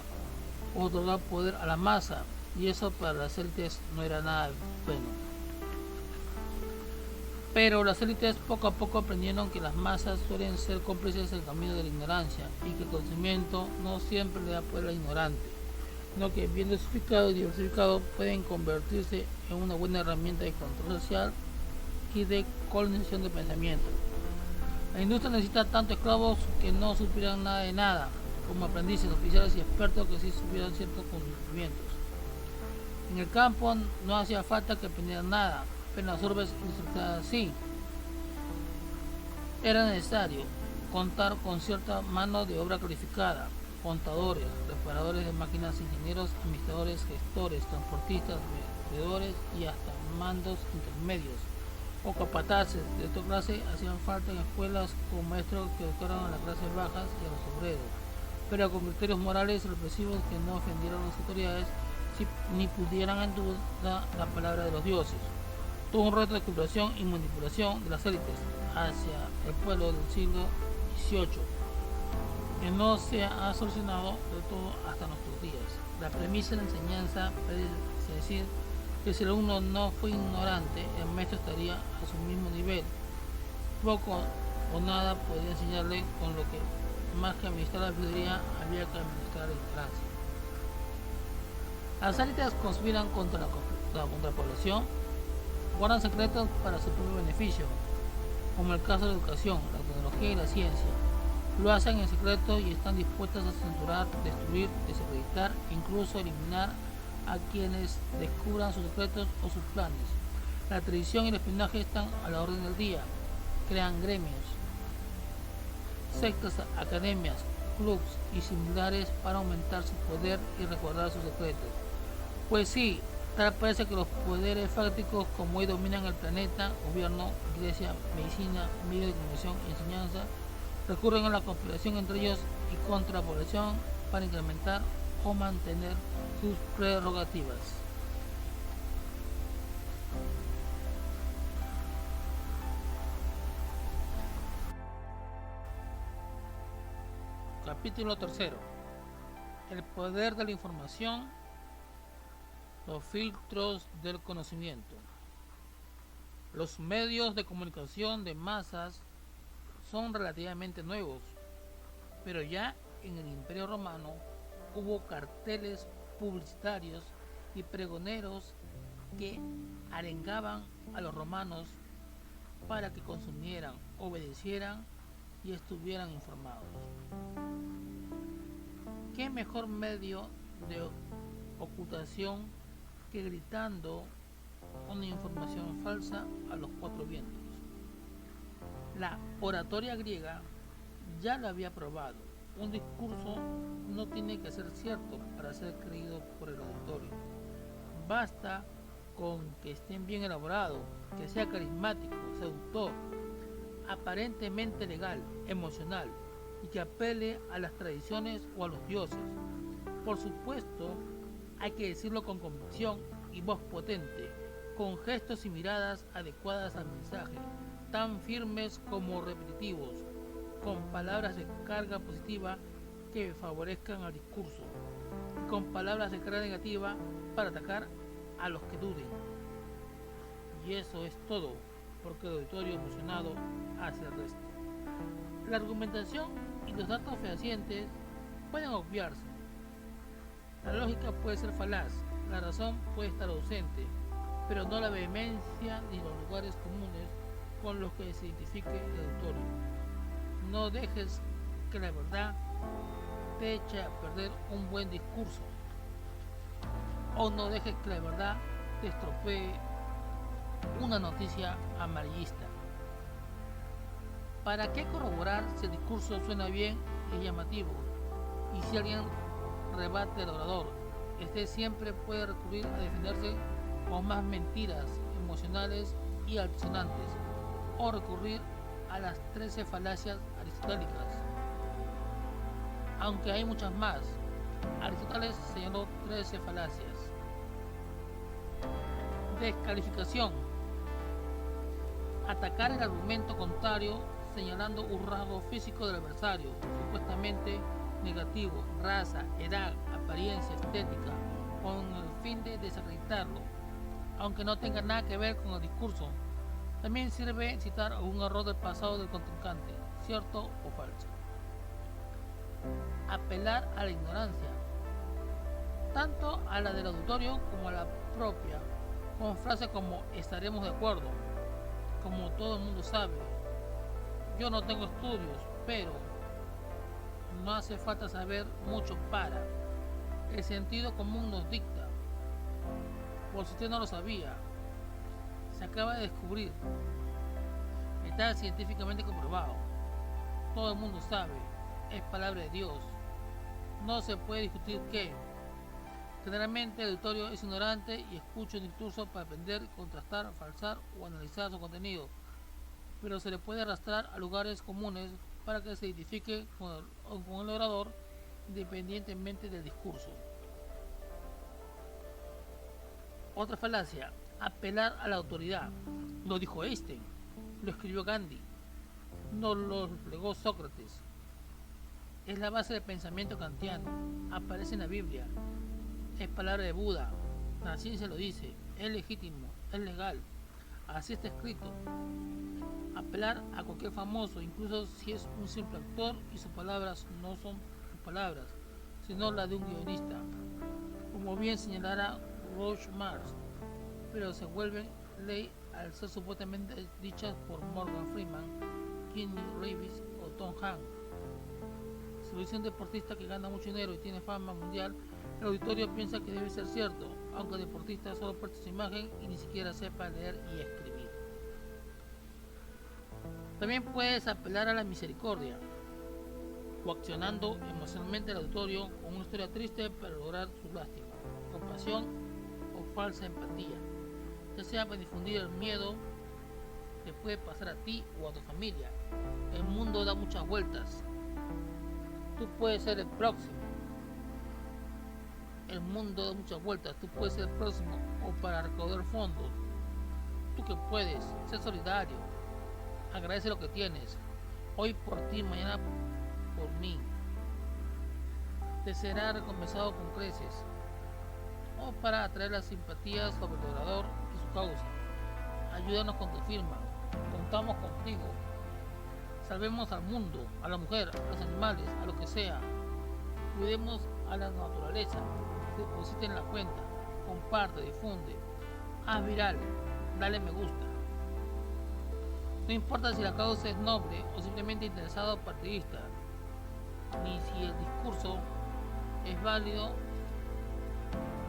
otorgar poder a la masa, y eso para las élites no era nada bueno. Pero las élites poco a poco aprendieron que las masas suelen ser cómplices del camino de la ignorancia y que el conocimiento no siempre le da poder al ignorante, sino que bien dosificado y diversificado pueden convertirse en una buena herramienta de control social y de colonización de pensamiento. La industria necesita tanto esclavos que no supieran nada de nada, como aprendices, oficiales y expertos que sí supieran ciertos conocimientos. En el campo no hacía falta que aprendieran nada, pero en las urbes industrializadas sí. Era necesario contar con cierta mano de obra calificada, contadores, reparadores de máquinas, ingenieros, administradores, gestores, transportistas, vendedores y hasta mandos intermedios o capataces de esta clase hacían falta en escuelas con maestros que educaran a las clases bajas y a los obreros, pero con criterios morales represivos que no ofendieran a las autoridades ni pudieran en duda la palabra de los dioses. Tuvo un reto de explotación y manipulación de las élites hacia el pueblo del siglo XVIII, que no se ha solucionado de todo hasta nuestros días. La premisa de la enseñanza parece decir que si el alumno no fue ignorante, el maestro estaría a su mismo nivel. Poco o nada podía enseñarle, con lo que más que administrar la sabiduría había que administrar la ignorancia. Las élites conspiran contra la población, guardan secretos para su propio beneficio, como el caso de la educación, la tecnología y la ciencia. Lo hacen en secreto y están dispuestas a censurar, destruir, desacreditar e incluso eliminar a quienes descubran sus secretos o sus planes. La traición y el espionaje están a la orden del día. Crean gremios, sectas, academias, clubs y similares para aumentar su poder y recordar sus secretos. Pues sí, tal parece que los poderes fácticos como hoy dominan el planeta, gobierno, iglesia, medicina, medios de comunicación y enseñanza, recurren a la conspiración entre ellos y contra la población para incrementar o mantener sus prerrogativas. Capítulo 3. El poder de la información, los filtros del conocimiento. Los medios de comunicación de masas son relativamente nuevos, pero ya en el Imperio Romano hubo carteles publicitarios y pregoneros que arengaban a los romanos para que consumieran, obedecieran y estuvieran informados. ¿Qué mejor medio de ocultación que gritando una información falsa a los cuatro vientos? La oratoria griega ya lo había probado. Un discurso no tiene que ser cierto para ser creído por el auditorio. Basta con que esté bien elaborado, que sea carismático, seductor, aparentemente legal, emocional y que apele a las tradiciones o a los dioses. Por supuesto, hay que decirlo con convicción y voz potente, con gestos y miradas adecuadas al mensaje, tan firmes como repetitivos, con palabras de carga positiva que favorezcan al discurso, y con palabras de carga negativa para atacar a los que duden. Y eso es todo, porque el auditorio emocionado hace el resto. La argumentación y los datos fehacientes pueden obviarse. La lógica puede ser falaz, la razón puede estar ausente, pero no la vehemencia ni los lugares comunes con los que se identifique el auditorio. No dejes que la verdad te eche a perder un buen discurso, o no dejes que la verdad te estropee una noticia amarillista. ¿Para qué corroborar si el discurso suena bien y llamativo? Y si alguien rebate al orador, este siempre puede recurrir a defenderse con más mentiras emocionales y altisonantes, o recurrir a las 13 falacias aristotélicas. Aunque hay muchas más, Aristóteles señaló 13 falacias. Descalificación. Atacar el argumento contrario señalando un rasgo físico del adversario, supuestamente negativo, raza, edad, apariencia, estética, con el fin de desacreditarlo, aunque no tenga nada que ver con el discurso. También sirve citar algún error del pasado del contrincante, cierto o falso. Apelar a la ignorancia, tanto a la del auditorio como a la propia, con frases como estaremos de acuerdo, como todo el mundo sabe, yo no tengo estudios, pero no hace falta saber mucho para. El sentido común nos dicta. Por si usted no lo sabía, se acaba de descubrir. Está científicamente comprobado. Todo el mundo sabe. Es palabra de Dios. No se puede discutir qué. Generalmente el auditorio es ignorante y escucha un discurso para aprender, contrastar, falsar o analizar su contenido, pero se le puede arrastrar a lugares comunes para que se identifique con el orador independientemente del discurso. Otra falacia, apelar a la autoridad. Lo dijo Einstein, lo escribió Gandhi, no lo legó Sócrates. Es la base del pensamiento kantiano, aparece en la Biblia, es palabra de Buda, la ciencia lo dice, es legítimo, es legal, así está escrito. Apelar a cualquier famoso, incluso si es un simple actor y sus palabras no son sus palabras, sino las de un guionista, como bien señalara Groucho Marx, pero se vuelven ley al ser supuestamente dichas por Morgan Freeman, Keanu Reeves o Tom Hanks. Si lo dice un deportista que gana mucho dinero y tiene fama mundial, el auditorio piensa que debe ser cierto, aunque el deportista solo presta su imagen y ni siquiera sepa leer y escribir. También puedes apelar a la misericordia, coaccionando emocionalmente al auditorio con una historia triste para lograr su lástima, compasión o falsa empatía, ya sea para difundir el miedo que puede pasar a ti o a tu familia. El mundo da muchas vueltas. Tú puedes ser el próximo. El mundo da muchas vueltas. Tú puedes ser el próximo o para recaudar fondos. Tú que puedes ser solidario. Agradece lo que tienes. Hoy por ti, mañana por mí. Te será recompensado con creces. O para atraer la simpatía sobre el orador y su causa. Ayúdanos con tu firma. Contamos contigo. Salvemos al mundo, a la mujer, a los animales, a lo que sea. Cuidemos a la naturaleza. Depositen la cuenta. Comparte, difunde. Haz viral. Dale me gusta. No importa si la causa es noble o simplemente interesado o partidista, ni si el discurso es válido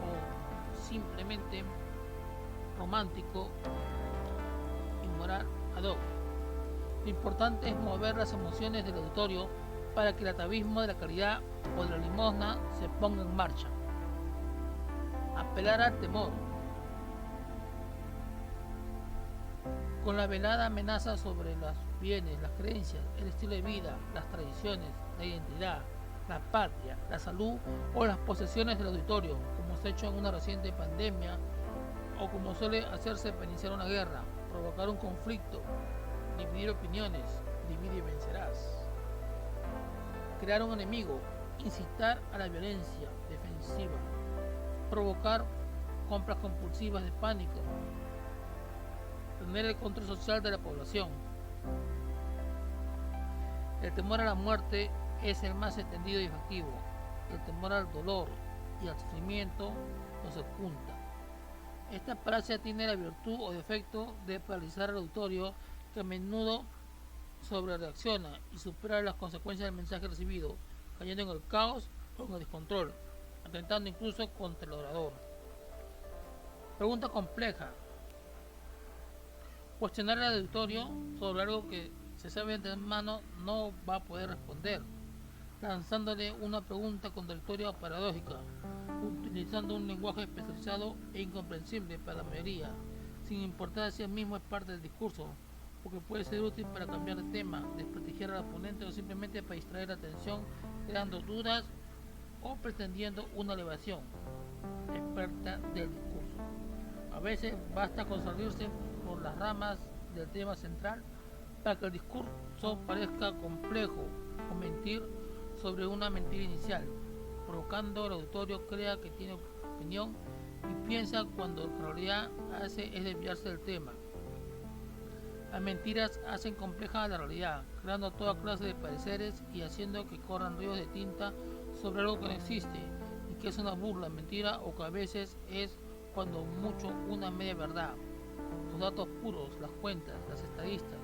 o simplemente romántico y moral ad hoc. Lo importante es mover las emociones del auditorio para que el atavismo de la caridad o de la limosna se ponga en marcha. Apelar al temor. Con la velada amenaza sobre los bienes, las creencias, el estilo de vida, las tradiciones, la identidad, la patria, la salud o las posesiones del auditorio, como se ha hecho en una reciente pandemia o como suele hacerse para iniciar una guerra, provocar un conflicto, dividir opiniones, divide y vencerás. Crear un enemigo, incitar a la violencia defensiva, provocar compras compulsivas de pánico, tener el control social de la población. El temor a la muerte es el más extendido y efectivo. El temor al dolor y al sufrimiento nos oculta. Esta falacia tiene la virtud o defecto de paralizar al auditorio, que a menudo sobrereacciona y supera las consecuencias del mensaje recibido, cayendo en el caos o en el descontrol, atentando incluso contra el orador. Pregunta compleja. Cuestionar al auditorio sobre algo que se sabe de antemano no va a poder responder, lanzándole una pregunta contradictoria o paradójica, utilizando un lenguaje especializado e incomprensible para la mayoría, sin importar si el mismo es parte del discurso, porque puede ser útil para cambiar de tema, desprestigiar al oponente o simplemente para distraer la atención, creando dudas o pretendiendo una elevación experta del discurso. A veces basta con salirse por las ramas del tema central para que el discurso parezca complejo o mentir sobre una mentira inicial, provocando el auditorio crea que tiene opinión y piensa cuando en realidad hace es desviarse del tema. Las mentiras hacen compleja la realidad, creando toda clase de pareceres y haciendo que corran ríos de tinta sobre algo que no existe y que es una burla, mentira o que a veces es cuando mucho una media verdad. Los datos puros, las cuentas, las estadísticas,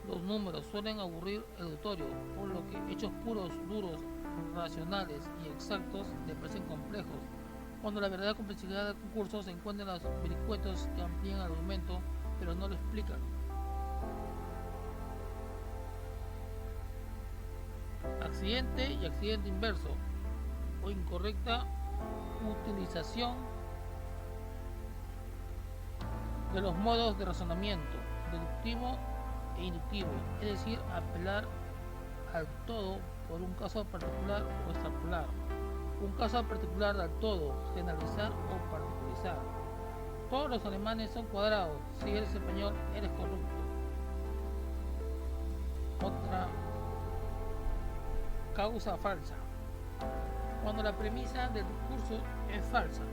los números suelen aburrir el auditorio, por lo que hechos puros, duros, racionales y exactos le parecen complejos, cuando la verdadera complejidad del concurso se encuentra en los vericuetos que amplían el argumento pero no lo explican. Accidente y accidente inverso o incorrecta utilización de los modos de razonamiento deductivo e inductivo, es decir, apelar al todo por un caso particular o extrapolar, un caso particular al todo, generalizar o particularizar. Todos los alemanes son cuadrados, si eres español eres corrupto. Otra causa falsa. Cuando la premisa del discurso es falsa,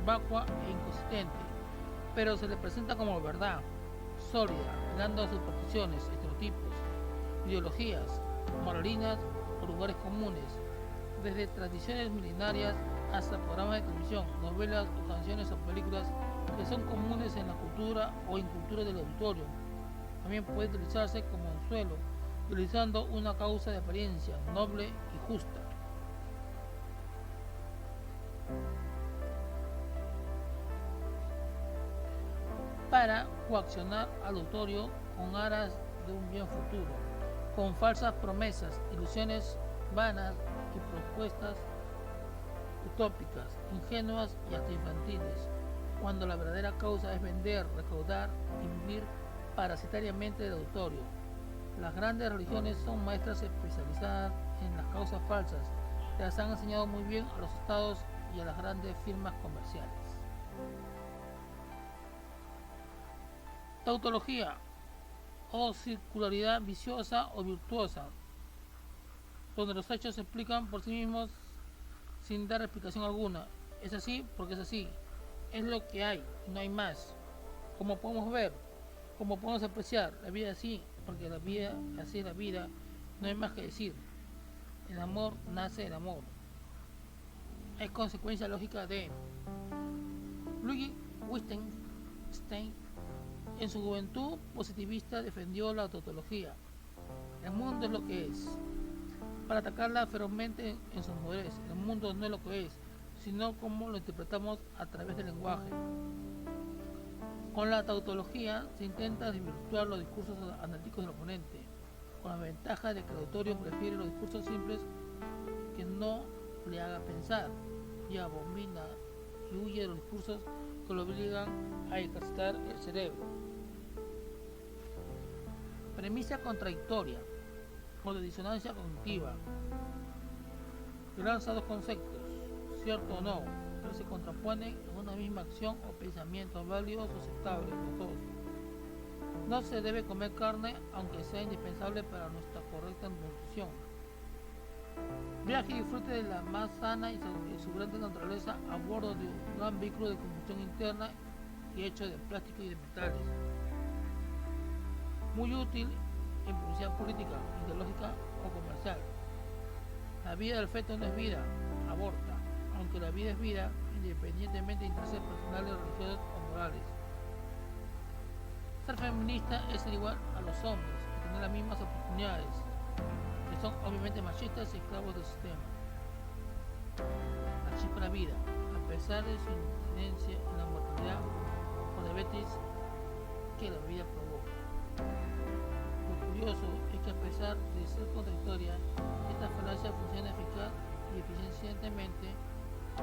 vacua e inconsistente, pero se le presenta como verdad, sólida, dando supersticiones, estereotipos, ideologías, moralinas o lugares comunes, desde tradiciones milenarias hasta programas de televisión, novelas o canciones o películas que son comunes en la cultura o incultura del auditorio. También puede utilizarse como anzuelo, utilizando una causa de apariencia noble y justa. Para coaccionar al auditorio con aras de un bien futuro, con falsas promesas, ilusiones vanas y propuestas utópicas, ingenuas y hasta infantiles, cuando la verdadera causa es vender, recaudar y vivir parasitariamente del auditorio. Las grandes religiones son maestras especializadas en las causas falsas, que las han enseñado muy bien a los estados y a las grandes firmas comerciales. Tautología o circularidad viciosa o virtuosa, donde los hechos se explican por sí mismos sin dar explicación alguna. Es así porque es así. Es lo que hay, no hay más. Como podemos ver, como podemos apreciar, la vida es así, porque la vida, así es la vida, no hay más que decir. El amor nace del amor. Es consecuencia lógica de Ludwig Wittgenstein. En su juventud positivista defendió la tautología. El mundo es lo que es, para atacarla ferozmente en sus poderes. El mundo no es lo que es, sino cómo lo interpretamos a través del lenguaje. Con la tautología se intenta desvirtuar los discursos analíticos del oponente, con la ventaja de que el auditorio prefiere los discursos simples que no le haga pensar y abomina y huye de los discursos que lo obligan a ejercitar el cerebro. Premisa contradictoria o de disonancia cognitiva, que lanza dos conceptos, cierto o no, que se contraponen en una misma acción o pensamiento válidos o aceptables los dos. No se debe comer carne aunque sea indispensable para nuestra correcta nutrición. Viaje y disfrute de la más sana y exuberante naturaleza a bordo de un gran vehículo de combustión interna y hecho de plástico y de metales. Muy útil en publicidad política, ideológica o comercial. La vida del feto no es vida, aborta, aunque la vida es vida independientemente de intereses personales, religiosos o morales. Ser feminista es ser igual a los hombres y tener las mismas oportunidades, que son obviamente machistas y esclavos del sistema. La chispa de la vida, a pesar de su incidencia en la mortalidad por diabetes que la vida provoca. Lo curioso es que a pesar de ser contradictoria, esta falacia funciona eficaz y eficientemente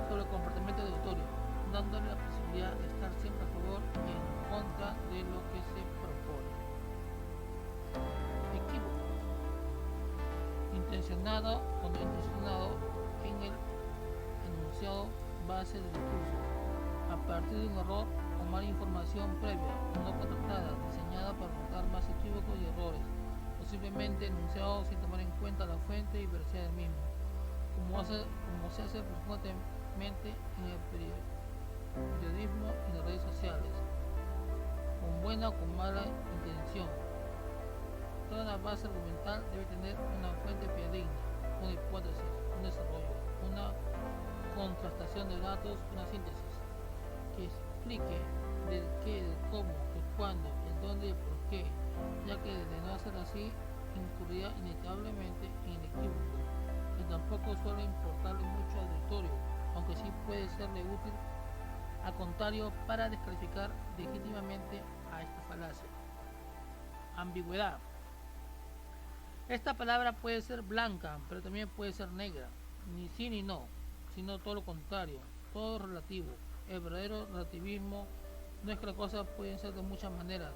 sobre el comportamiento del auditorio, dándole la posibilidad de estar siempre a favor y en contra de lo que se propone. Equívoco, intencionado o no intencionado en el partir de un error o mala información previa o no contrastada, diseñada para ocultar más equívocos y errores, o simplemente enunciado sin tomar en cuenta la fuente y veracidad del mismo, como se hace frecuentemente en el periodismo y las redes sociales, con buena o con mala intención. Toda base argumental debe tener una fuente fidedigna, una hipótesis, un desarrollo, una contrastación de datos, una síntesis que explique del qué, del cómo, el cuándo, el dónde y el por qué, ya que de no hacer así incurrirá inevitablemente en el equívoco, que tampoco suele importarle mucho al auditorio, aunque sí puede serle útil al contrario para descalificar legítimamente a esta falacia. Ambigüedad. Esta palabra puede ser blanca, pero también puede ser negra, ni sí ni no, sino todo lo contrario, todo es relativo. El verdadero relativismo no es que las cosas pueden ser de muchas maneras,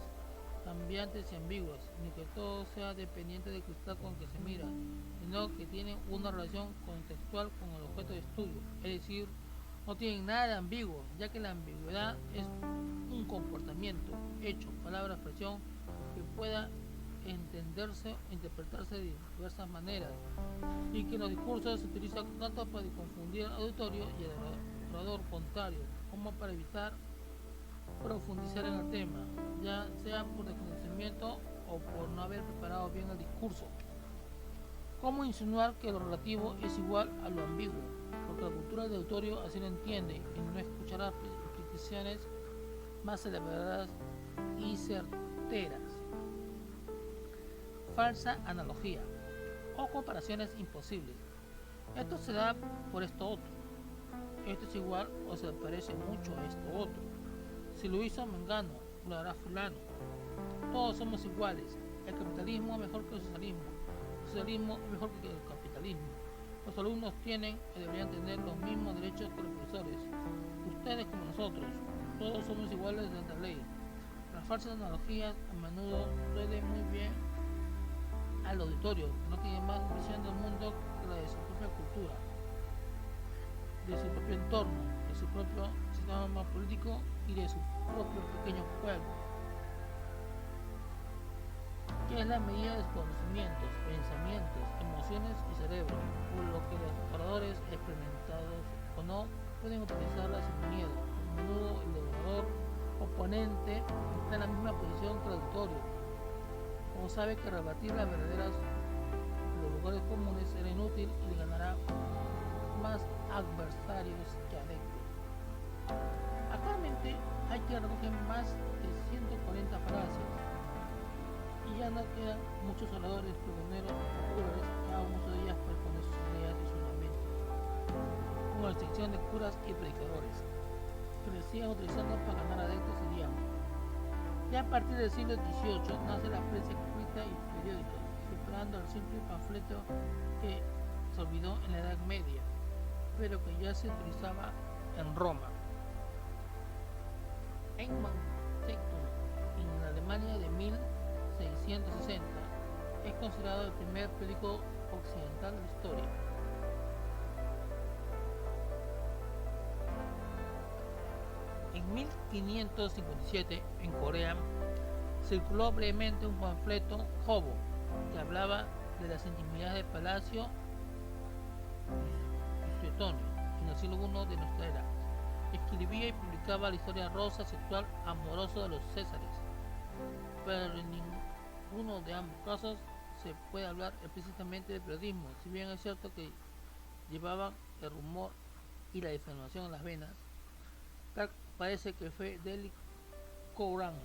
cambiantes y ambiguas, ni que todo sea dependiente del cristal con que se mira, sino que tienen una relación contextual con el objeto de estudio, es decir, no tienen nada de ambiguo, ya que la ambigüedad es un comportamiento, hecho, palabra, expresión que pueda entenderse o interpretarse de diversas maneras y que en los discursos se utiliza tanto para confundir al auditorio y al orador contrario como para evitar profundizar en el tema, ya sea por desconocimiento o por no haber preparado bien el discurso. ¿Cómo insinuar que lo relativo es igual a lo ambiguo? Porque la cultura del auditorio así lo entiende y no escuchará explicaciones más elaboradas y certeras. Falsa analogía o comparaciones imposibles. Esto se da por esto otro. Esto es igual o se parece mucho a esto otro. Si lo hizo Mengano, lo hará fulano. Todos somos iguales. El capitalismo es mejor que el socialismo es mejor que el capitalismo. Los alumnos tienen y deberían tener los mismos derechos que los profesores. Ustedes como nosotros, todos somos iguales ante la ley. Las falsas analogías a menudo duelen muy bien al auditorio, que no tiene más visión del mundo que la de su propia cultura, de su propio entorno, de su propio sistema político y de su propio pequeño pueblo. ¿Qué es la medida de sus conocimientos, pensamientos, emociones y cerebro? Por lo que los oradores experimentados o no pueden utilizarla sin miedo. A menudo el orador oponente está en la misma posición que el auditorio, como sabe que rebatir las verdaderas los lugares comunes será inútil y le ganará más adversarios que adeptos. Actualmente hay que recoger más de 140 falacias y ya no quedan muchos oradores pregoneros o populares que hagan uso de ellas para exponer sus ideas y sus lamentos, con la excepción de curas y predicadores, que les sigan utilizando para ganar adeptos y diablos. Ya a partir del siglo XVIII nace la prensa escrita y periódica, superando el simple panfleto que se olvidó en la Edad Media, pero que ya se utilizaba en Roma. Egmont Zeitung, en la Alemania de 1660, es considerado el primer periódico occidental de la historia. En 1557, en Corea, circuló brevemente un panfleto Hobo que hablaba de las intimidades del palacio y Suetonio en el siglo I de nuestra era. Escribía y publicaba la historia rosa sexual amorosa de los Césares, pero en ninguno de ambos casos se puede hablar explícitamente de periodismo, si bien es cierto que llevaban el rumor y la difamación en las venas. Parece que fue Delhi Courant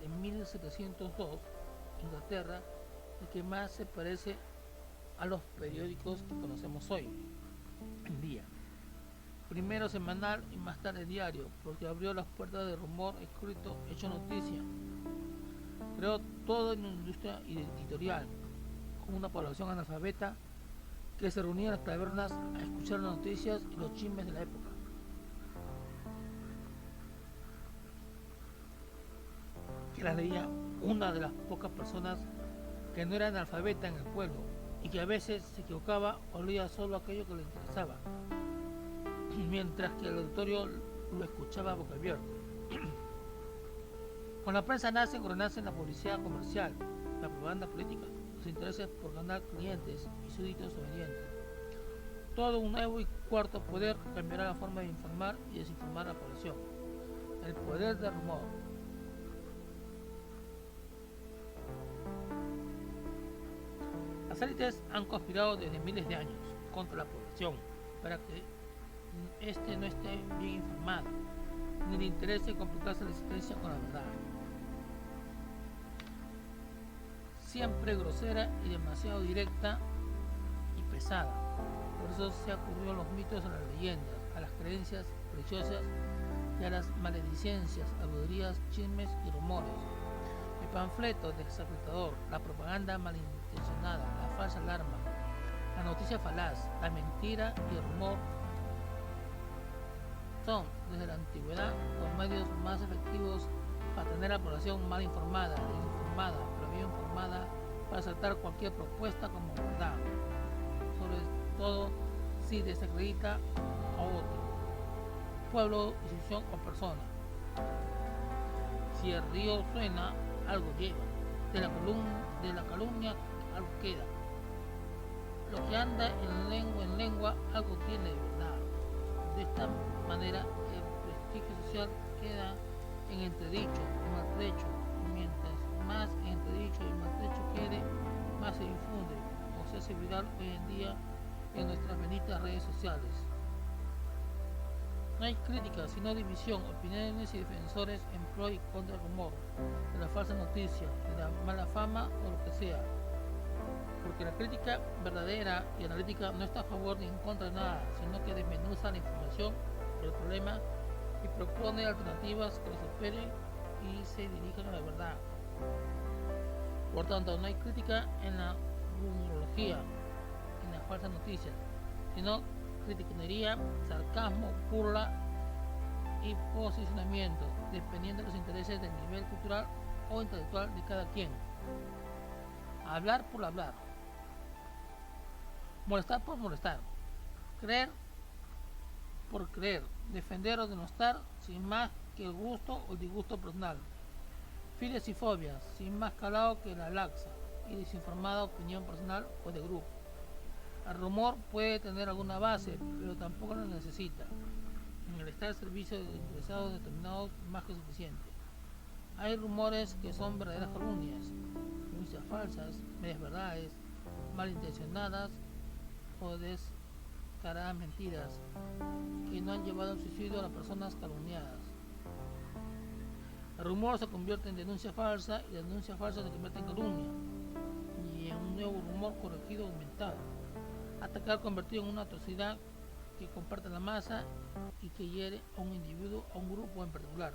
en 1702, Inglaterra, el que más se parece a los periódicos que conocemos hoy en día. Primero semanal y más tarde diario, porque abrió las puertas del rumor escrito hecho noticia. Creó toda una industria editorial, con una población analfabeta que se reunía en las tabernas a escuchar las noticias y los chismes de la época. Que las leía una de las pocas personas que no era analfabeta en el pueblo y que a veces se equivocaba o leía solo aquello que le interesaba, mientras que el auditorio lo escuchaba a boca abierta. Con la prensa nace o renace la publicidad comercial, la propaganda política, los intereses por ganar clientes y súbditos obedientes. Todo un nuevo y cuarto poder cambiará la forma de informar y desinformar a la población. El poder del rumor. Las élites han conspirado desde miles de años contra la población para que éste no esté bien informado, ni le interese complicarse la existencia con la verdad. Siempre grosera y demasiado directa y pesada. Por eso se ocurrió a los mitos, a las leyendas, a las creencias preciosas y a las maledicencias, habladurías, chismes y rumores. El panfleto desacreditador, la propaganda malintencionada, la falsa alarma, la noticia falaz, la mentira y el rumor son, desde la antigüedad, los medios más efectivos para tener a la población mal informada, desinformada, pero bien informada, para aceptar cualquier propuesta como verdad, sobre todo si desacredita a otro, pueblo, institución o persona. Si el río suena, algo lleva, de la calumnia algo queda. Lo que anda en lengua, algo tiene de verdad. De esta manera, el prestigio social queda en entredicho y maltrecho. Mientras más en entredicho y maltrecho quede, más se difunde o se hace viral hoy en día en nuestras benditas redes sociales. No hay crítica, sino división, opiniones y defensores en pro y contra el rumor, de la falsa noticia, de la mala fama o lo que sea. Porque la crítica verdadera y analítica no está a favor ni en contra de nada, sino que desmenuza la información del problema y propone alternativas que lo superen y se dirijan a la verdad. Por tanto, no hay crítica en la rumorología, en las falsas noticias, sino criticonería, sarcasmo, burla y posicionamiento, dependiendo de los intereses del nivel cultural o intelectual de cada quien. Hablar por hablar, molestar por molestar, creer por creer, defender o denostar sin más que el gusto o el disgusto personal, filias y fobias, sin más calado que la laxa y desinformada opinión personal o de grupo. El rumor puede tener alguna base, pero tampoco lo necesita. En el estar al servicio de interesados determinados, más que suficiente. Hay rumores que son verdaderas calumnias, denuncias falsas, medias verdades, malintencionadas o descaradas mentiras que no han llevado al suicidio a las personas calumniadas. El rumor se convierte en denuncia falsa y la denuncia falsa se convierte en calumnia y en un nuevo rumor corregido o aumentado. Atacar convertido en una atrocidad que comparte la masa y que hiere a un individuo o a un grupo en particular,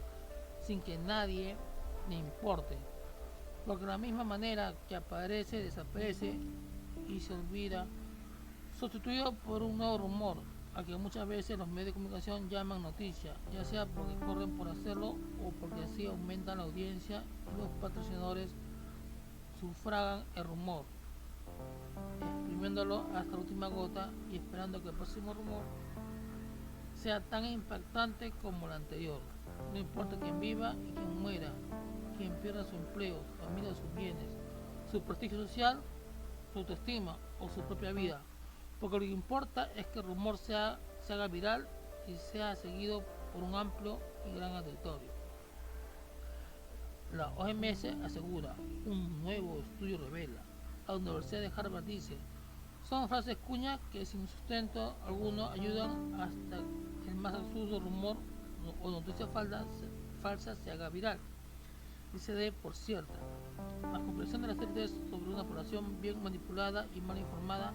sin que nadie le importe. Porque de la misma manera que aparece, desaparece y se olvida, sustituido por un nuevo rumor, al que muchas veces los medios de comunicación llaman noticia, ya sea porque corren por hacerlo o porque así aumentan la audiencia y los patrocinadores sufragan el rumor, exprimiéndolo hasta la última gota y esperando que el próximo rumor sea tan impactante como el anterior. No importa quién viva y quién muera, quien pierda su empleo, su familia, sus bienes, su prestigio social, su autoestima o su propia vida, porque lo que importa es que el rumor se haga viral y sea seguido por un amplio y gran auditorio. La OMS asegura, un nuevo estudio revela, la Universidad de Harvard dice, son frases cuñas que sin sustento alguno ayudan hasta que el más absurdo rumor o noticia falsa se haga viral y se dé por cierta. La comprensión de las élites sobre una población bien manipulada y mal informada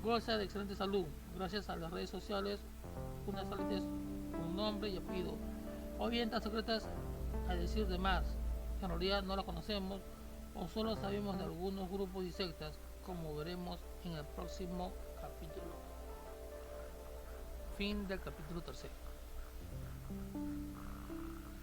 goza de excelente salud gracias a las redes sociales, unas élites con nombre y apellido, o bien tan secretas a decir de más, que en realidad no las conocemos o solo sabemos de algunos grupos y sectas, como veremos en el próximo capítulo. Fin del capítulo 3.